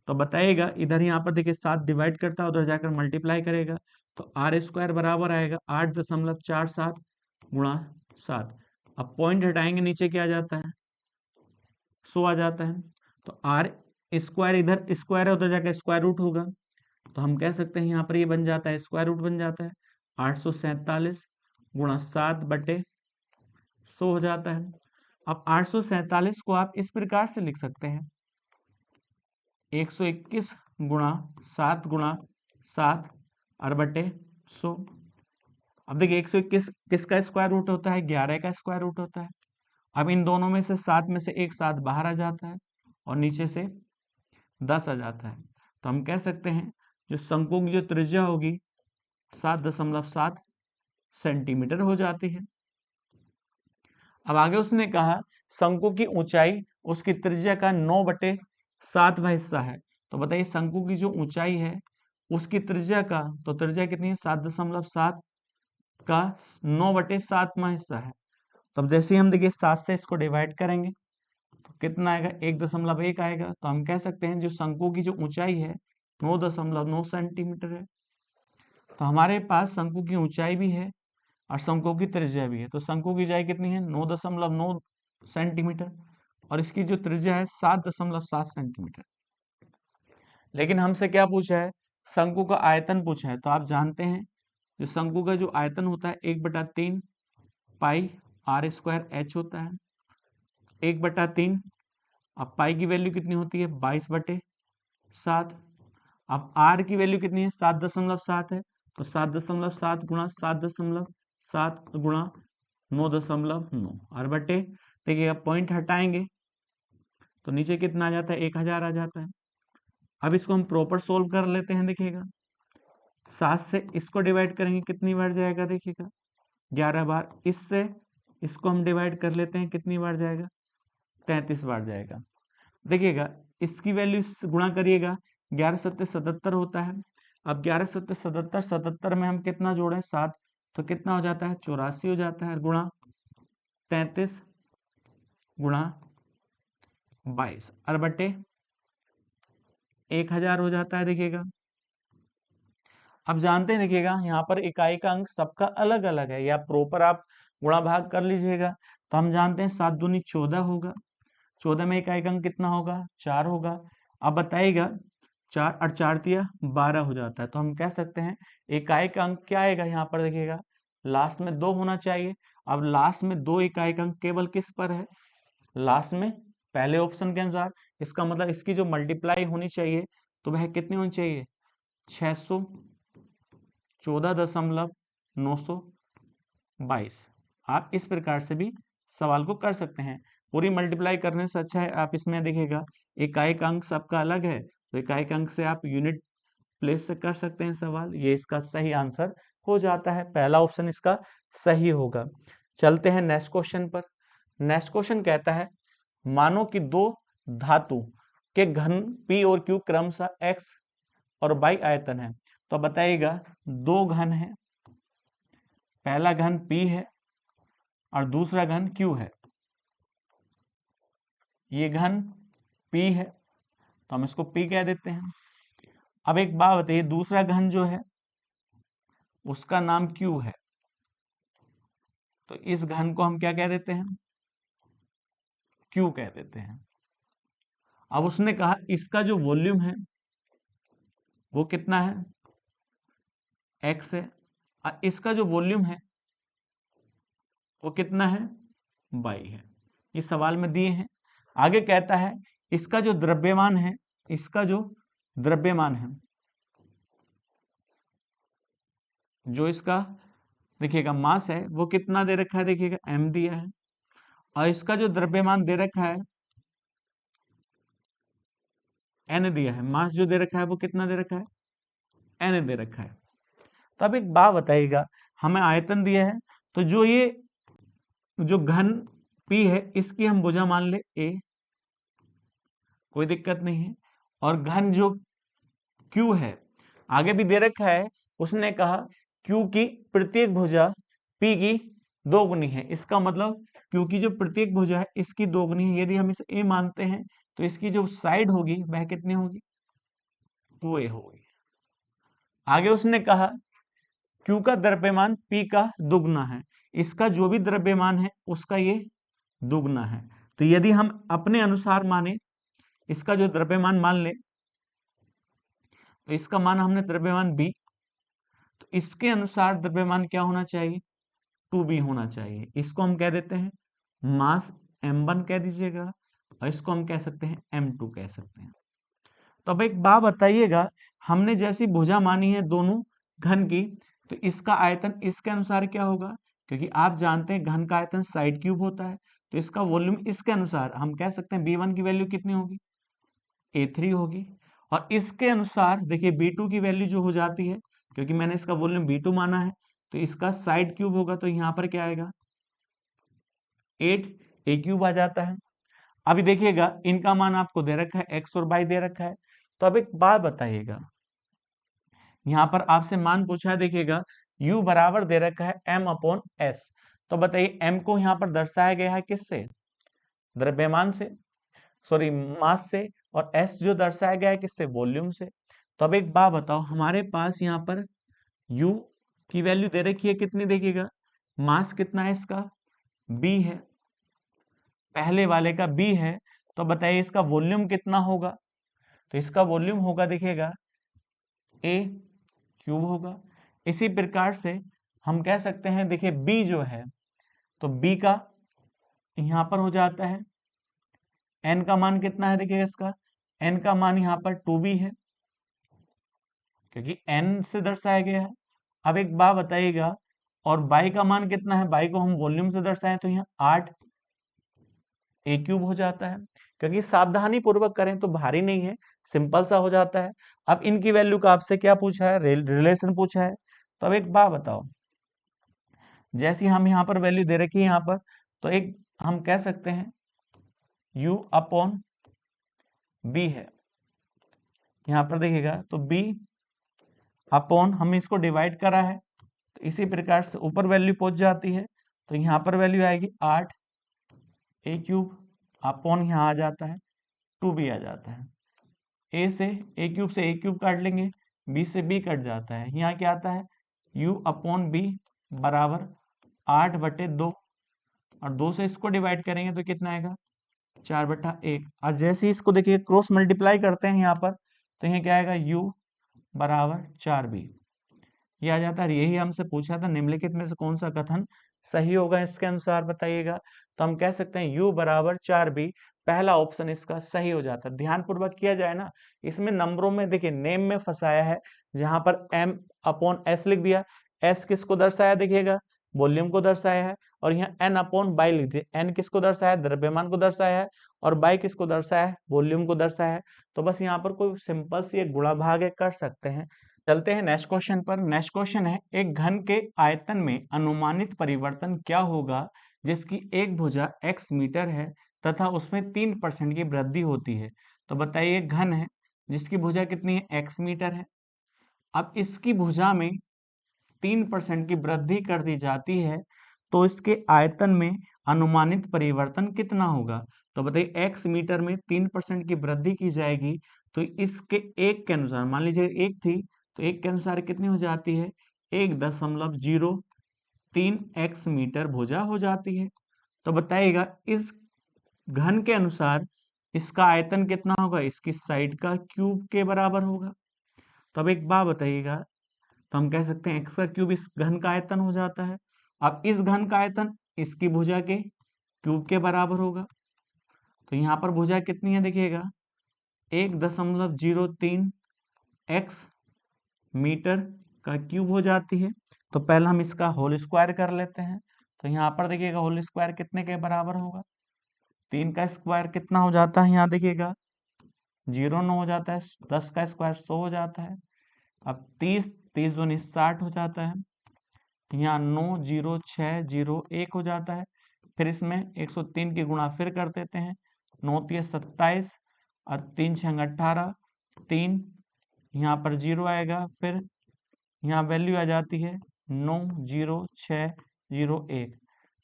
तो बताइएगा, इधर यहाँ पर देखिए 7 डिवाइड करता है, उधर जाकर मल्टीप्लाई करेगा तो r² बराबर आएगा 8.47 गुणा 7। अब पॉइंट हटाएंगे, नीचे क्या आ जाता है? 100 आ जाता है। तो r² इधर स्क्वायर है, उधर जाकर स्क्वायर रूट होगा। तो हम कह सकते हैं यहाँ पर ये बन जाता है, स्क्वायर रूट बन जाता है 847 गुणा 7/100 हो जाता है। अब 847 को आप इस प्रकार से लिख सकते हैं, 121 गुणा 7 गुणा 7 और बटे 100। अब देखिए 121 किसका स्क्वायर रूट होता है? 11 का स्क्वायर रूट होता है। अब इन दोनों में से 7 में से एक 7 बाहर आ जाता है और नीचे से 10 आ जाता है। तो हम कह सकते हैं जो शंकु की जो त्रिज्या होगी 7.7 सेंटीमीटर हो जाती है। अब आगे उसने कहा शंकु की ऊंचाई उसकी त्रिज्या का 9/7वां हिस्सा है। तो बताइए शंकु की जो ऊंचाई है उसकी त्रिज्या का, तो त्रिज्या कितनी है? 7.7 का 9/7वां हिस्सा है। तो अब जैसे ही हम देखिए 7 से इसको डिवाइड करेंगे तो कितना आएगा, 1.1 आएगा। तो हम कह सकते हैं जो शंकु की जो ऊंचाई है 9.9 सेंटीमीटर है। तो हमारे पास शंकु की ऊंचाई भी है और शंकु की त्रिज्या भी है। तो शंकु की ऊंचाई कितनी है, 9.9 सेंटीमीटर, और इसकी जो त्रिज्या है 7.7 सेंटीमीटर। लेकिन हमसे क्या पूछा है, शंकु का आयतन पूछा है। तो आप जानते हैं जो शंकु का जो आयतन होता है 1/3 पाई आर स्क्वायर एच होता है। 1/3, अब पाई की वैल्यू कितनी होती है, 22/7। अब आर की वैल्यू कितनी है, 7.7 है। तो 7.7 गुणा 7.7 गुणा 9.9 और बटे, देखिए अब पॉइंट हटाएंगे तो नीचे कितना आ जाता है, 1000 आ जाता है। अब इसको हम प्रॉपर सोल्व कर लेते हैं। देखिएगा 7 से इसको डिवाइड करेंगे कितनी बार जाएगा, देखिएगा 11 बार। इससे इसको हम डिवाइड कर लेते हैं, कितनी बार जाएगा, 33 बार जाएगा। देखिएगा इसकी वैल्यू इससे गुणा करिएगा, 11 सत्ते 77 होता है। अब 11 सत्ते 77, 77 में हम कितना जोड़ें, 7, तो कितना हो जाता है, 84 हो जाता है। गुणा 33 गुणा 22 और बटे 1000 हो जाता है। देखिएगा अब जानते हैं, देखिएगा यहाँ पर इकाई का अंक सबका अलग अलग है, या प्रॉपर आप गुणा भाग कर लीजिएगा। तो हम जानते हैं 7 दूनी 14 होगा, 14 में इकाई का अंक कितना होगा, 4 होगा। अब बताइएगा 4 और 4 तिया 12 हो जाता है। तो हम कह सकते हैं इकाई का अंक क्या आएगा, यहाँ पर देखिएगा लास्ट में 2 होना चाहिए। अब लास्ट में 2 इकाई का अंक केवल किस पर है, लास्ट में पहले ऑप्शन के अनुसार। इसका मतलब इसकी जो मल्टीप्लाई होनी चाहिए तो वह कितनी होनी चाहिए, 614.922। आप इस प्रकार से भी सवाल को कर सकते हैं। पूरी मल्टीप्लाई करने से अच्छा है आप इसमें देखिएगा इकाई का अंक सबका अलग है, तो इकाई का अंक से आप यूनिट प्लेस से कर सकते हैं सवाल। ये इसका सही आंसर हो जाता है, पहला ऑप्शन इसका सही होगा। चलते हैं नेक्स्ट क्वेश्चन पर। नेक्स्ट क्वेश्चन कहता है, मानो कि दो धातु के घन P और Q क्रमशः X और Y आयतन है। तो बताइएगा दो घन है, पहला घन P है और दूसरा घन Q है। ये घन P है तो हम इसको P कह देते हैं। अब एक बात बताइए, दूसरा घन जो है उसका नाम Q है, तो इस घन को हम क्या कह देते हैं, Q कह देते हैं। अब उसने कहा इसका जो वॉल्यूम है वो कितना है, X है, और इसका जो वॉल्यूम है वो कितना है, Y है। ये सवाल में दिए हैं। आगे कहता है इसका जो द्रव्यमान है, इसका जो द्रव्यमान है, जो इसका देखिएगा मास है वो कितना दे रखा है, देखिएगा m दिया है, और इसका जो द्रव्यमान दे रखा है n दिया है। मास जो दे रखा है वो कितना दे रखा है, n दे रखा है। तो अब एक बात बताइएगा, हमें आयतन दिया है, तो जो ये जो घन P है इसकी हम भुजा मान ले A, कोई दिक्कत नहीं है। और घन जो Q है आगे भी दे रखा है, उसने कहा Q की प्रत्येक भुजा P की दोगुनी है। इसका मतलब Q की जो प्रत्येक भुजा है इसकी दोगुनी है। यदि हम इसे A मानते हैं तो इसकी जो साइड होगी वह कितनी होगी, 2A होगी। आगे उसने कहा Q का द्रव्यमान P का दुगना है, इसका जो भी द्रव्यमान है उसका ये दुगना है। तो यदि हम अपने अनुसार माने, इसका जो द्रव्यमान मान ले, तो इसका मान हमने द्रव्यमान B, तो इसके अनुसार द्रव्यमान क्या होना चाहिए, 2B होना चाहिए। इसको हम कह देते हैं मास m1 कह दीजिएगा, और इसको हम कह सकते हैं m2 कह सकते हैं। तो अब एक बात बताइएगा, हमने जैसी भुजा मानी है दोनों घन की, तो इसका आयतन इसके अनुसार क्या होगा, क्योंकि आप जानते हैं घन का आयतन साइड क्यूब होता है, तो इसका वॉल्यूम इसके अनुसार हम कह सकते हैं B1 की वैल्यू कितनी होगी, A3 होगी। और इसके अनुसार देखिए B2 की वैल्यू जो हो जाती है, क्योंकि मैंने इसका वॉल्यूम B2 माना है, तो इसका साइड क्यूब होगा, तो यहाँ पर क्या आएगा, 8A³ आ जाता है। अभी देखिएगा इनका मान आपको दे रखा है, x और y दे रखा है। तो अब एक बात बताइएगा, यहाँ पर आपसे मान पूछा है, देखिएगा u बराबर दे रखा है m/s, तो बताइए m को यहाँ पर दर्शाया गया है किससे, द्रव्यमान से, सॉरी मास से, और s जो दर्शाया गया है किससे, वॉल्यूम से। तो अब एक बात बताओ, हमारे पास यहाँ पर u की वैल्यू दे रखी है कितनी, देखिएगा मास कितना है इसका, b है, पहले वाले का b है, तो बताइए इसका वॉल्यूम कितना होगा, तो इसका वॉल्यूम होगा देखिएगा a क्यूब होगा। इसी प्रकार से हम कह सकते हैं, देखिए b जो है, तो b का यहां पर हो जाता है, n का मान कितना है, देखिएगा इसका n का मान यहां पर 2b है, क्योंकि n से दर्शाया गया है। अब एक बात बताइएगा, और बाई का मान कितना है, बाई को हम वॉल्यूम से दर्शाएं तो यहाँ 8 ए क्यूब हो जाता है, क्योंकि सावधानी पूर्वक करें तो भारी नहीं है, सिंपल सा हो जाता है। अब इनकी वैल्यू का आपसे क्या पूछा है, रिलेशन पूछा है। तो अब एक बात बताओ, जैसी हम यहाँ पर वैल्यू दे रखी है यहाँ पर, तो एक हम कह सकते हैं u अपॉन b है, यहाँ पर देखिएगा तो b अपॉन हम इसको डिवाइड करा है, तो इसी प्रकार से ऊपर वैल्यू पहुंच जाती है, तो यहाँ पर वैल्यू आएगी 8 ए क्यूब, अपॉन यहाँ आ जाता है 2b आ जाता है, ए से ए क्यूब से ए क्यूब काट लेंगे, बी से बी कट जाता है, यहाँ क्या आता है u अपॉन बी बराबर 8/2, और 2 से इसको डिवाइड करेंगे तो कितना आएगा 4/1। और जैसे ही इसको देखिए क्रॉस मल्टीप्लाई करते हैं यहाँ पर, तो यहाँ क्या आएगा u बराबर 4b, ये आ जाता है। यही हमसे पूछा था, निम्नलिखित में से कौन सा कथन सही होगा इसके अनुसार बताइएगा। तो हम कह सकते हैं u बराबर 4b, पहला ऑप्शन इसका सही हो जाता है। ध्यान पूर्वक किया जाए ना, इसमें नंबरों में देखिए नेम में फंसाया है, जहां पर m अपॉन s लिख दिया, s किसको दर्शाया देखिएगा, वॉल्यूम को दर्शाया है, और यहाँ n अपॉन बाई लिख दिया, n किसको दर्शाया है, द्रव्यमान को दर्शाया है, और बाई किसको दर्शाया है, वॉल्यूम को दर्शाया है। तो बस यहाँ पर कोई सिंपल सी एक गुणा भाग है, कर सकते हैं। चलते हैं नेक्स्ट क्वेश्चन पर। नेक्स्ट क्वेश्चन है, एक घन के आयतन में अनुमानित परिवर्तन क्या होगा जिसकी एक भुजा x मीटर है तथा उसमें 3% की वृद्धि होती है। तो बताइए घन है जिसकी भुजा कितनी है, x मीटर है। अब इसकी भुजा में 3% की वृद्धि कर दी जाती है, तो इसके आयतन में अनुमानित परिवर्तन कितना होगा। तो बताइए x मीटर में 3% की वृद्धि की जाएगी, तो इसके एक के अनुसार, मान लीजिए एक थी, तो एक के अनुसार कितनी हो जाती है, 1.03x मीटर भुजा हो जाती है। तो बताइएगा इस घन के अनुसार इसका आयतन कितना होगा, इसकी साइड का क्यूब के बराबर होगा। तो अब एक बात बताइएगा, तो हम कह सकते हैं एक्स का क्यूब इस घन का आयतन हो जाता है। अब इस घन का आयतन इसकी भुजा के क्यूब के बराबर होगा, तो यहाँ पर भुजा कितनी है देखिएगा, 1.03 एक्स मीटर का क्यूब हो जाती है। तो पहले हम इसका होल स्क्वायर कर लेते हैं, तो यहाँ पर देखिएगा होल स्क्वायर कितने के बराबर होगा, 3 का स्क्वायर कितना हो जाता है, यहाँ देखिएगा 0 हो जाता है, 10 का स्क्वायर 100 हो जाता है। अब 30 30 दूनी 60 हो जाता है, यहाँ 9 0 6 0 1 हो जाता है। फिर इसमें 103 की गुणा फिर कर देते हैं, 9 3 27 और 3 6 18, 3 यहाँ पर 0 आएगा, फिर यहाँ वैल्यू आ जाती है 9 0 6 0 1।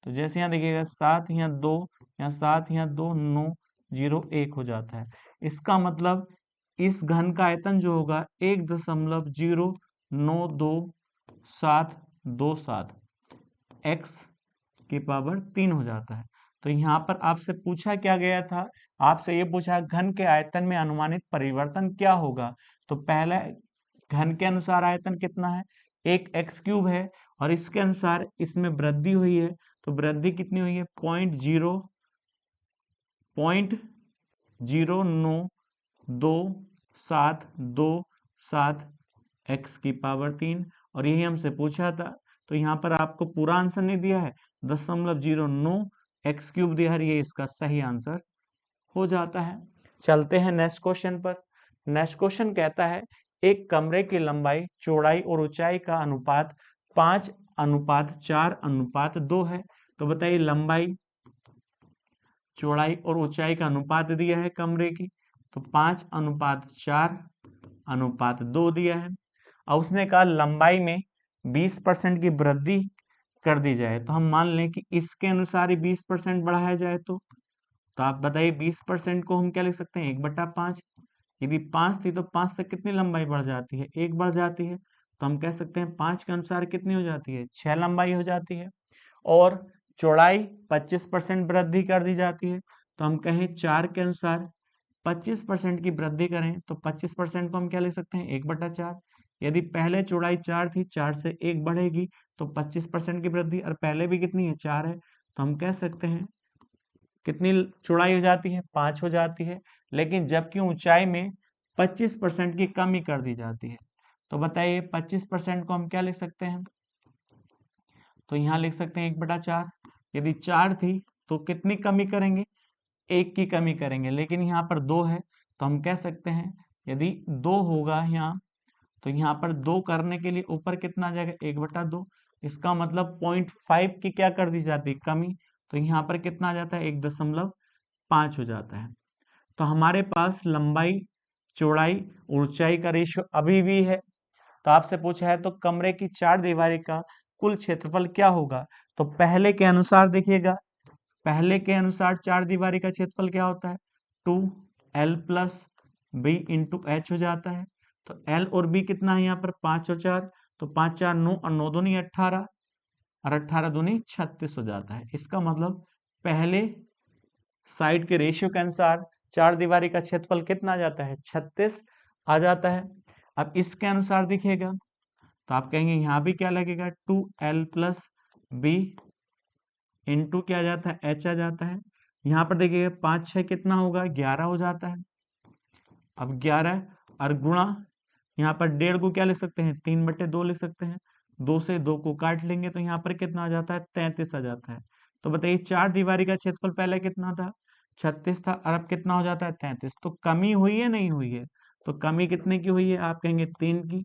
तो जैसे यहाँ देखिएगा 7 यहाँ 2 यहाँ 7 यहाँ 2 9 0 1 हो जाता है। इसका मतलब इस घन का आयतन जो होगा 1.092727 x की पावर 3 हो जाता है। तो यहाँ पर आपसे पूछा क्या गया था, आपसे ये पूछा घन के आयतन में अनुमानित परिवर्तन क्या होगा। तो पहला घन के अनुसार आयतन कितना है, एक एक्स क्यूब है, और इसके अनुसार इसमें वृद्धि हुई है, तो वृद्धि कितनी हुई है, 0.092727 एक्स की पावर 3, और यही हमसे पूछा था। तो यहाँ पर आपको पूरा आंसर नहीं दिया है, 0.09 एक्स क्यूब दिया है, ये इसका सही आंसर हो जाता है। चलते हैं नेक्स्ट क्वेश्चन पर। नेक्स्ट क्वेश्चन कहता है, एक कमरे की लंबाई चौड़ाई और ऊंचाई का अनुपात 5:4:2 है। तो बताइए लंबाई चौड़ाई और ऊंचाई का अनुपात दिया है कमरे की, तो 5:4:2 दिया है। और उसने कहा लंबाई में 20% की वृद्धि कर दी जाए, तो हम मान लें कि इसके अनुसार ही 20% बढ़ाया जाए तो आप बताइए 20% को हम क्या लिख सकते हैं, 1/5। यदि 5 थी तो 5 से कितनी लंबाई बढ़ जाती है, 1 बढ़ जाती है, तो हम कह सकते हैं 5 के अनुसार कितनी हो जाती है, 6 लंबाई हो जाती है। और चौड़ाई 25% वृद्धि कर दी जाती है, तो हम कहें 4 के अनुसार 25% की वृद्धि करें तो 25% को हम क्या लिख सकते हैं, 1/4। यदि पहले चौड़ाई 4 थी, 4 से 1 बढ़ेगी तो 25% की वृद्धि, और पहले भी कितनी है, 4 है, तो हम कह सकते हैं कितनी चौड़ाई हो जाती है, 5 हो जाती है। लेकिन जबकि ऊंचाई में 25% की कमी कर दी जाती है, तो बताइए 25% को हम क्या लिख सकते हैं, तो यहाँ लिख सकते हैं 1/4। यदि 4 थी तो कितनी कमी करेंगे, 1 की कमी करेंगे, लेकिन यहाँ पर 2 है, तो हम कह सकते हैं यदि 2 होगा यहाँ, तो यहाँ पर 2 करने के लिए ऊपर कितना आ जाएगा, 1/2। इसका मतलब 0.5 की क्या कर दी जाती है, कमी, तो यहाँ पर कितना आ जाता है, 1.5 हो जाता है। तो हमारे पास लंबाई, चौड़ाई, ऊंचाई का रेशियो अभी भी है। तो आपसे पूछा है तो कमरे की 4 दीवारी का कुल क्षेत्रफल क्या होगा, तो पहले के अनुसार देखिएगा, पहले के अनुसार 4 दीवारी का क्षेत्रफल क्या होता है, 2L plus B into H हो जाता है। तो L और B कितना है यहाँ पर, 5 और 4, तो 5 4 9 और 9 दूनी 18, और 18 दूनी 36 हो जाता है। इसका मतलब पहले साइड के रेशियो के अनुसार 4 दीवारी का क्षेत्रफल कितना आ जाता है, 36 आ जाता है। अब इसके अनुसार देखिएगा, तो आप कहेंगे यहाँ भी क्या लगेगा, 2L प्लस बी इंटू क्या आ जाता है, एच आ जाता है। यहाँ पर देखिएगा 5 6 कितना होगा, 11 हो जाता है। अब 11 और गुणा, यहाँ पर 1.5 को क्या लिख सकते हैं, 3/2 लिख सकते हैं। 2 से 2 को काट लेंगे तो यहाँ पर कितना आ जाता है, 33 आ जाता है। तो बताइए 4 दीवारी का क्षेत्रफल पहले कितना था, 36 था, और अब कितना हो जाता है, 33। तो कमी हुई है, नहीं हुई है, तो कमी कितने की हुई है, आप कहेंगे 3 की।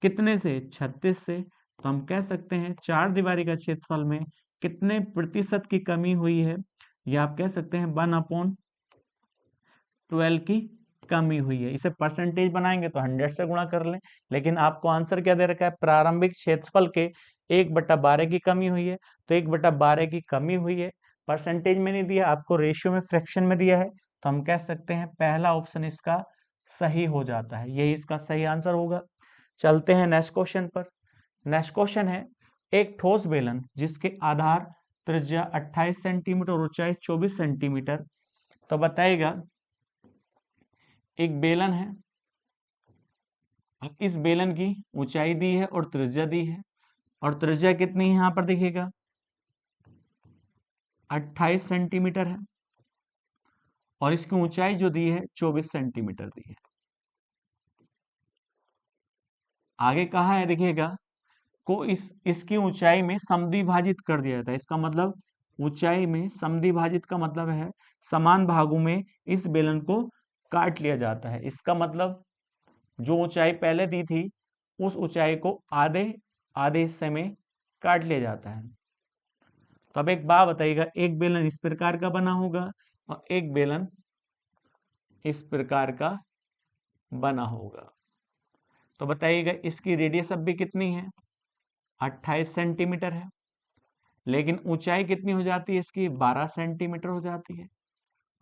कितने से, 36 से। तो हम कह सकते हैं 4 दीवारी का क्षेत्रफल में कितने प्रतिशत की कमी हुई है, या आप कह सकते हैं 1/12 की कमी हुई है। इसे परसेंटेज बनाएंगे तो 100 से गुणा कर लें, लेकिन आपको आंसर क्या दे रखा है, प्रारंभिक क्षेत्रफल के 1/12 की कमी हुई है, तो 1/12 की कमी हुई है, परसेंटेज में नहीं दिया आपको, रेशियो में, फ्रैक्शन में दिया है। तो हम कह सकते हैं पहला ऑप्शन इसका सही हो जाता है, यही इसका सही आंसर होगा। चलते हैं नेक्स्ट क्वेश्चन पर। नेक्स्ट क्वेश्चन है, एक ठोस बेलन जिसके आधार त्रिज्या 28 सेंटीमीटर और ऊंचाई 24 सेंटीमीटर, तो बताइएगा एक बेलन है, अब इस बेलन की ऊंचाई दी है और त्रिज्या दी है, और त्रिज्या कितनी है यहाँ पर देखिएगा 28 सेंटीमीटर है, और इसकी ऊंचाई जो दी है 24 सेंटीमीटर दी है। आगे कहा है देखिएगा, को इसकी ऊंचाई में समद्विभाजित कर दिया जाता है। इसका मतलब ऊंचाई में समद्विभाजित का मतलब है समान भागों में इस बेलन को काट लिया जाता है। इसका मतलब जो ऊंचाई पहले दी थी उस ऊंचाई को आधे आधे हिस्से में काट लिया जाता है। तो अब एक बात बताइएगा, एक बेलन इस प्रकार का बना होगा और एक बेलन इस प्रकार का बना होगा, तो बताइएगा इसकी रेडियस अब भी कितनी है, 28 सेंटीमीटर है, लेकिन ऊंचाई कितनी हो जाती है इसकी, 12 सेंटीमीटर हो जाती है,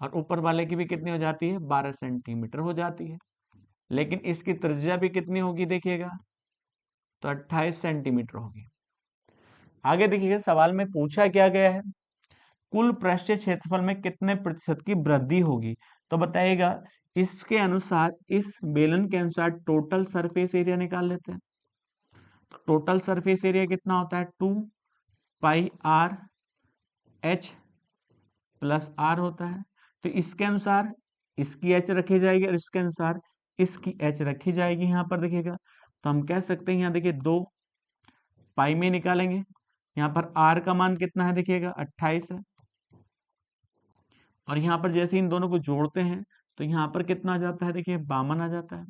और ऊपर वाले की भी कितनी हो जाती है, 12 सेंटीमीटर हो जाती है। लेकिन इसकी त्रिज्या भी कितनी होगी देखिएगा, तो 28 सेंटीमीटर होगी। आगे देखिएगा सवाल में पूछा क्या गया है, कुल पृष्ठीय क्षेत्रफल में कितने प्रतिशत की वृद्धि होगी, तो बताइएगा इसके अनुसार, इस बेलन के अनुसार टोटल सरफेस एरिया निकाल लेते हैं। तो टोटल सरफेस एरिया कितना होता है, 2πr/h प्लस r होता है। तो इसके अनुसार इसकी h रखी जाएगी और इसके अनुसार इसकी h रखी जाएगी। यहाँ पर देखिएगा, तो हम कह सकते हैं यहाँ देखिए 2 पाई में निकालेंगे, यहाँ पर r का मान कितना है देखिएगा 28 है, और यहाँ पर जैसे इन दोनों को जोड़ते हैं तो यहाँ पर कितना आ जाता है देखिए 52 आ जाता है।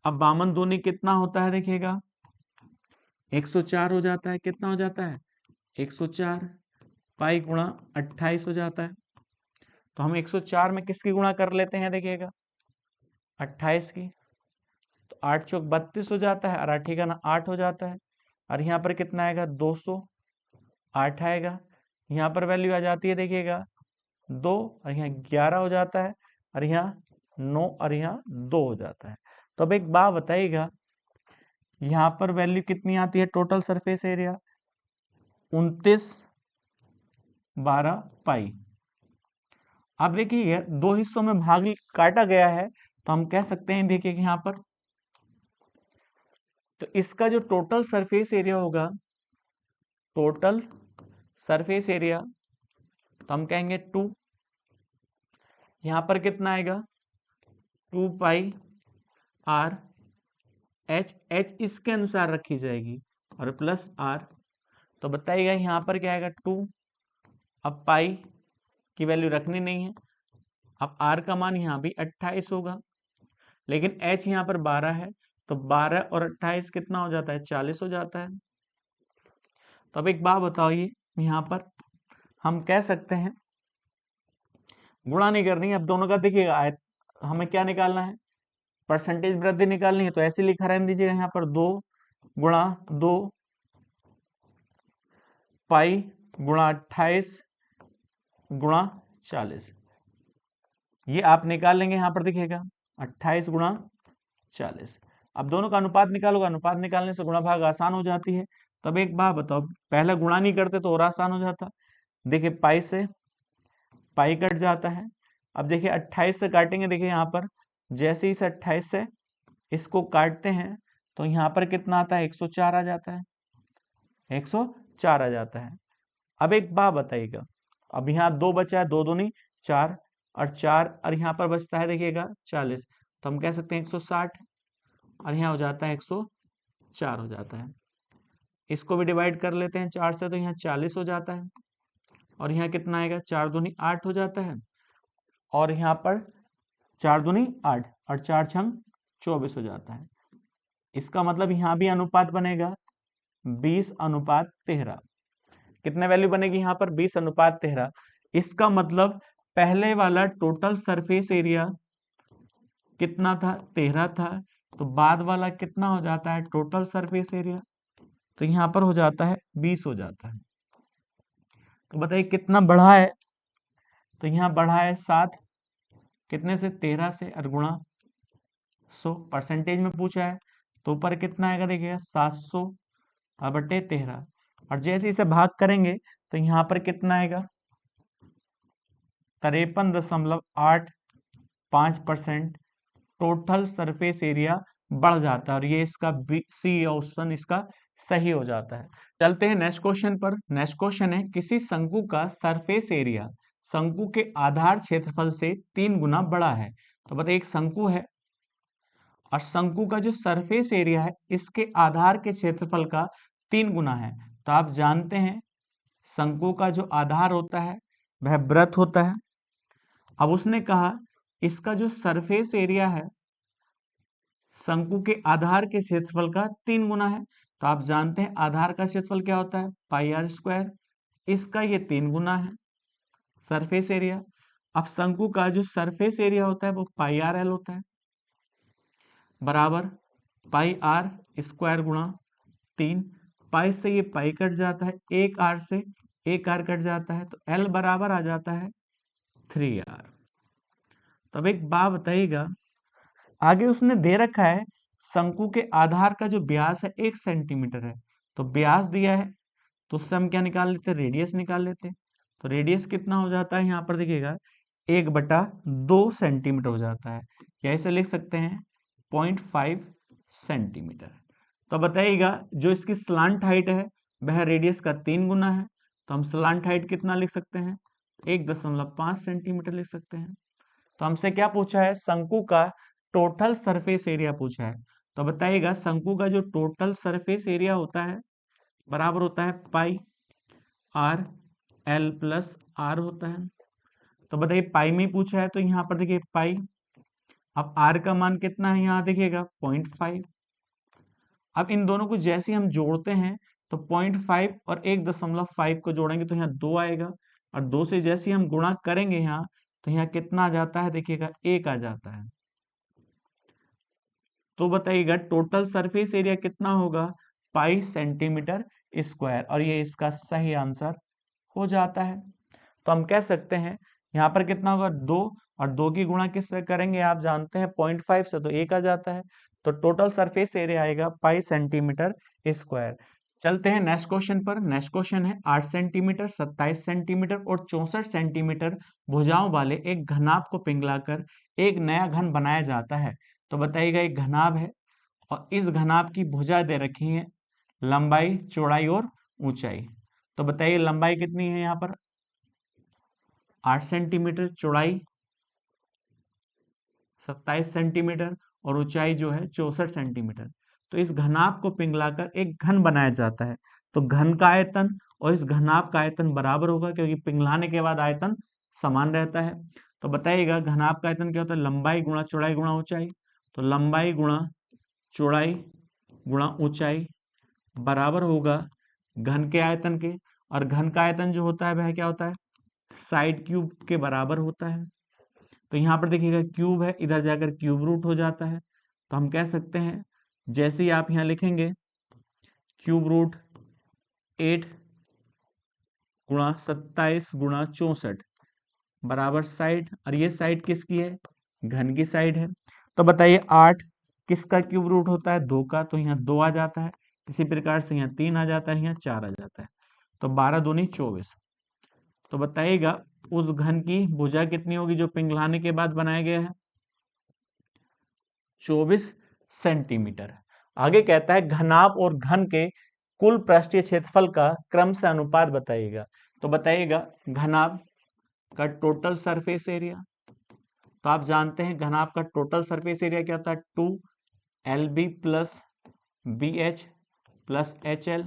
अब 52 दूनी कितना होता है देखिएगा 104 हो जाता है। कितना हो जाता है 104, पाई गुणा 28 हो जाता है। तो हम 104 में किसकी गुणा कर लेते हैं देखिएगा 28 की, तो 8 चौक 32 हो जाता है, और 8 का ना 8 हो जाता है, और यहाँ पर कितना आएगा 200, 8 आएगा। यहाँ पर वैल्यू आ जाती है देखिएगा 2, और यहाँ 11 हो जाता है, और यहाँ 9, और यहाँ 2 हो जाता है। तो अब एक बात बताइएगा, यहाँ पर वैल्यू कितनी आती है टोटल सरफेस एरिया? 29/12 पाई। अब देखिए दो हिस्सों में भाग काटा गया है, तो हम कह सकते हैं देखिए कि यहाँ पर, तो इसका जो टोटल सरफेस एरिया होगा, टोटल सरफेस एरिया, तो हम कहेंगे 2। यहाँ पर कितना आएगा? 2 पाई आर एच, एच इसके अनुसार रखी जाएगी, और प्लस आर। तो बताइएगा यहाँ पर क्या आएगा? 2। अब पाई की वैल्यू रखनी नहीं है। अब आर का मान यहाँ भी 28 होगा, लेकिन एच यहाँ पर 12 है, तो 12 और 28 कितना हो जाता है? 40 हो जाता है। तो अब एक बात बताइए, यहाँ पर हम कह सकते हैं, गुणा नहीं करनी है अब दोनों का, देखिएगा हमें क्या निकालना है? परसेंटेज वृद्धि निकालनी है, तो ऐसे लिखा रहने दीजिएगा यहाँ पर 2 गुणा 2 पाई गुणा 28 गुणा 40। ये आप निकाल लेंगे, यहाँ पर देखिएगा 28 गुणा 40। अब दोनों का अनुपात निकालोगे, अनुपात निकालने से गुणा भाग आसान हो जाती है। तब एक बात बताओ, पहले गुणा नहीं करते तो और आसान हो जाता। देखिए पाई से पाई कट जाता है। अब देखिए 28 से काटेंगे, देखिए यहाँ पर जैसे ही इस 28 से इसको काटते हैं, तो यहाँ पर कितना आता है? 104 आ जाता है, 104 आ जाता है। अब एक बात बताइएगा, अब यहाँ 2 बचा है, 2 दूनी 4, और 4 और यहाँ पर बचता है देखिएगा 40, तो हम कह सकते हैं 160, और यहाँ हो जाता है 104 हो जाता है। इसको भी डिवाइड कर लेते हैं 4 से, तो यहाँ 40 हो जाता है, और यहाँ कितना आएगा? 4 दूनी 8 हो जाता है, और यहाँ पर 4 दूनी 8 और 4 छंग 24 हो जाता है। इसका मतलब यहाँ भी अनुपात बनेगा 20:13। कितने वैल्यू बनेगी यहाँ पर? 20:13। इसका मतलब पहले वाला टोटल सरफेस एरिया कितना था? 13 था, तो बाद वाला कितना हो जाता है टोटल सरफेस एरिया? तो यहाँ पर हो जाता है 20 हो जाता है। तो बताइए कितना बढ़ा है? तो यहाँ बढ़ा है 7, कितने से? 13 से, और गुणा 100 परसेंटेज में पूछा है, तो ऊपर कितना आएगा देखिएगा 700/13, और जैसे इसे भाग करेंगे तो यहाँ पर कितना आएगा? 53.85% टोटल सरफेस एरिया बढ़ जाता है, और ये इसका सी ऑप्शन इसका सही हो जाता है। चलते हैं नेक्स्ट क्वेश्चन पर। नेक्स्ट क्वेश्चन है, किसी शंकु का सरफेस एरिया शंकु के आधार क्षेत्रफल से 3 गुना बड़ा है। तो बताइए एक शंकु है, और शंकु का जो सरफेस एरिया है इसके आधार के क्षेत्रफल का 3 गुना है। तो आप जानते हैं शंकु का जो आधार होता है वह वृत्त होता है। अब उसने कहा इसका जो सरफेस एरिया है शंकु के आधार के क्षेत्रफल का 3 गुना है। तो आप जानते हैं आधार का क्षेत्रफल क्या होता है? πr²। इसका ये 3 गुना है सरफेस एरिया। अब शंकु का जो सरफेस एरिया होता है वो πrl होता है, बराबर πr² गुणा 3। पाई से ये पाई कट जाता है, एक आर से एक आर कट जाता है, तो L बराबर आ जाता है 3r। तो अब एक बात बताइएगा, आगे उसने दे रखा है शंकु के आधार का जो व्यास है 1 सेंटीमीटर है। तो व्यास दिया है, तो उससे हम क्या निकाल लेते हैं? रेडियस निकाल लेते हैं। तो रेडियस कितना हो जाता है? यहाँ पर देखिएगा 1/2 सेंटीमीटर हो जाता है, या ऐसे लिख सकते हैं 0.5 सेंटीमीटर। तो बताइएगा जो इसकी स्लांट हाइट है वह रेडियस का 3 गुना है, तो हम स्लांट हाइट कितना लिख सकते हैं? 1.5 सेंटीमीटर लिख सकते हैं। तो हमसे क्या पूछा है? शंकु का टोटल सरफेस एरिया पूछा है। तो बताइएगा शंकु का जो टोटल सरफेस एरिया होता है बराबर होता है पाई आर एल प्लस आर होता है। तो बताइए पाई में पूछा है, तो यहाँ पर देखिए पाई, अब आर का मान कितना है? यहाँ देखिएगा 0.5। अब इन दोनों को जैसे हम जोड़ते हैं तो 0.5 और 1.5 को जोड़ेंगे तो यहाँ 2 आएगा, और 2 से जैसे हम गुणा करेंगे यहाँ तो यहाँ कितना आ जाता है? देखिएगा 1 आ जाता है। तो बताइएगा टोटल सरफेस एरिया कितना होगा? पाई सेंटीमीटर स्क्वायर, और ये इसका सही आंसर हो जाता है। तो हम कह सकते हैं यहाँ पर कितना होगा 2, और 2 की गुणा किससे करेंगे आप जानते हैं 0.5 से, तो 1 आ जाता है। तो टोटल सरफेस एरिया आएगा पाई सेंटीमीटर स्क्वायर। चलते हैं नेक्स्ट क्वेश्चन पर। नेक्स्ट क्वेश्चन है 8 सेंटीमीटर, 27 सेंटीमीटर और 64 सेंटीमीटर भुजाओं वाले एक घनाभ को पिघलाकर एक नया घन बनाया जाता है। तो बताइएगा एक घनाभ है और इस घनाभ की भुजा दे रखी है, लंबाई, चौड़ाई और ऊंचाई। तो बताइए लंबाई कितनी है यहाँ पर 8 सेंटीमीटर, चौड़ाई 27 सेंटीमीटर और ऊंचाई जो है 64 सेंटीमीटर। तो इस घनाभ को पिघलाकर एक घन बनाया जाता है। तो घन का आयतन और इस घनाभ का आयतन बराबर होगा, क्योंकि पिघलाने के बाद आयतन समान रहता है। तो बताइएगा घनाभ का आयतन क्या होता है, लंबाई गुणा चौड़ाई गुणा ऊंचाई। तो लंबाई गुणा चौड़ाई गुणा ऊंचाई बराबर होगा घन के आयतन के, और घन का आयतन जो होता है वह क्या होता है, साइड क्यूब के बराबर होता है। तो यहाँ पर देखिएगा क्यूब है, इधर जाकर क्यूब रूट हो जाता है। तो हम कह सकते हैं जैसे ही आप यहाँ लिखेंगे क्यूब रूट 8 गुणा 27 गुणा 64 बराबर साइड, और ये साइड किसकी है, घन की साइड है। तो बताइए 8 किसका क्यूब रूट होता है, 2 का, तो यहाँ 2 आ जाता है। इसी प्रकार से यहाँ 3 आ जाता है, यहाँ 4 आ जाता है। तो 12 दूनी 24। तो बताइएगा उस घन की भुजा कितनी होगी जो पिघलाने के बाद बनाया गया है, 24 सेंटीमीटर। आगे कहता है घनाभ और घन के कुल पृष्ठीय क्षेत्रफल का क्रम से अनुपात बताइएगा। तो बताइएगा घनाभ का टोटल सरफेस एरिया, तो आप जानते हैं घनाभ का टोटल सरफेस एरिया क्या होता है, 2LB plus BH plus HL,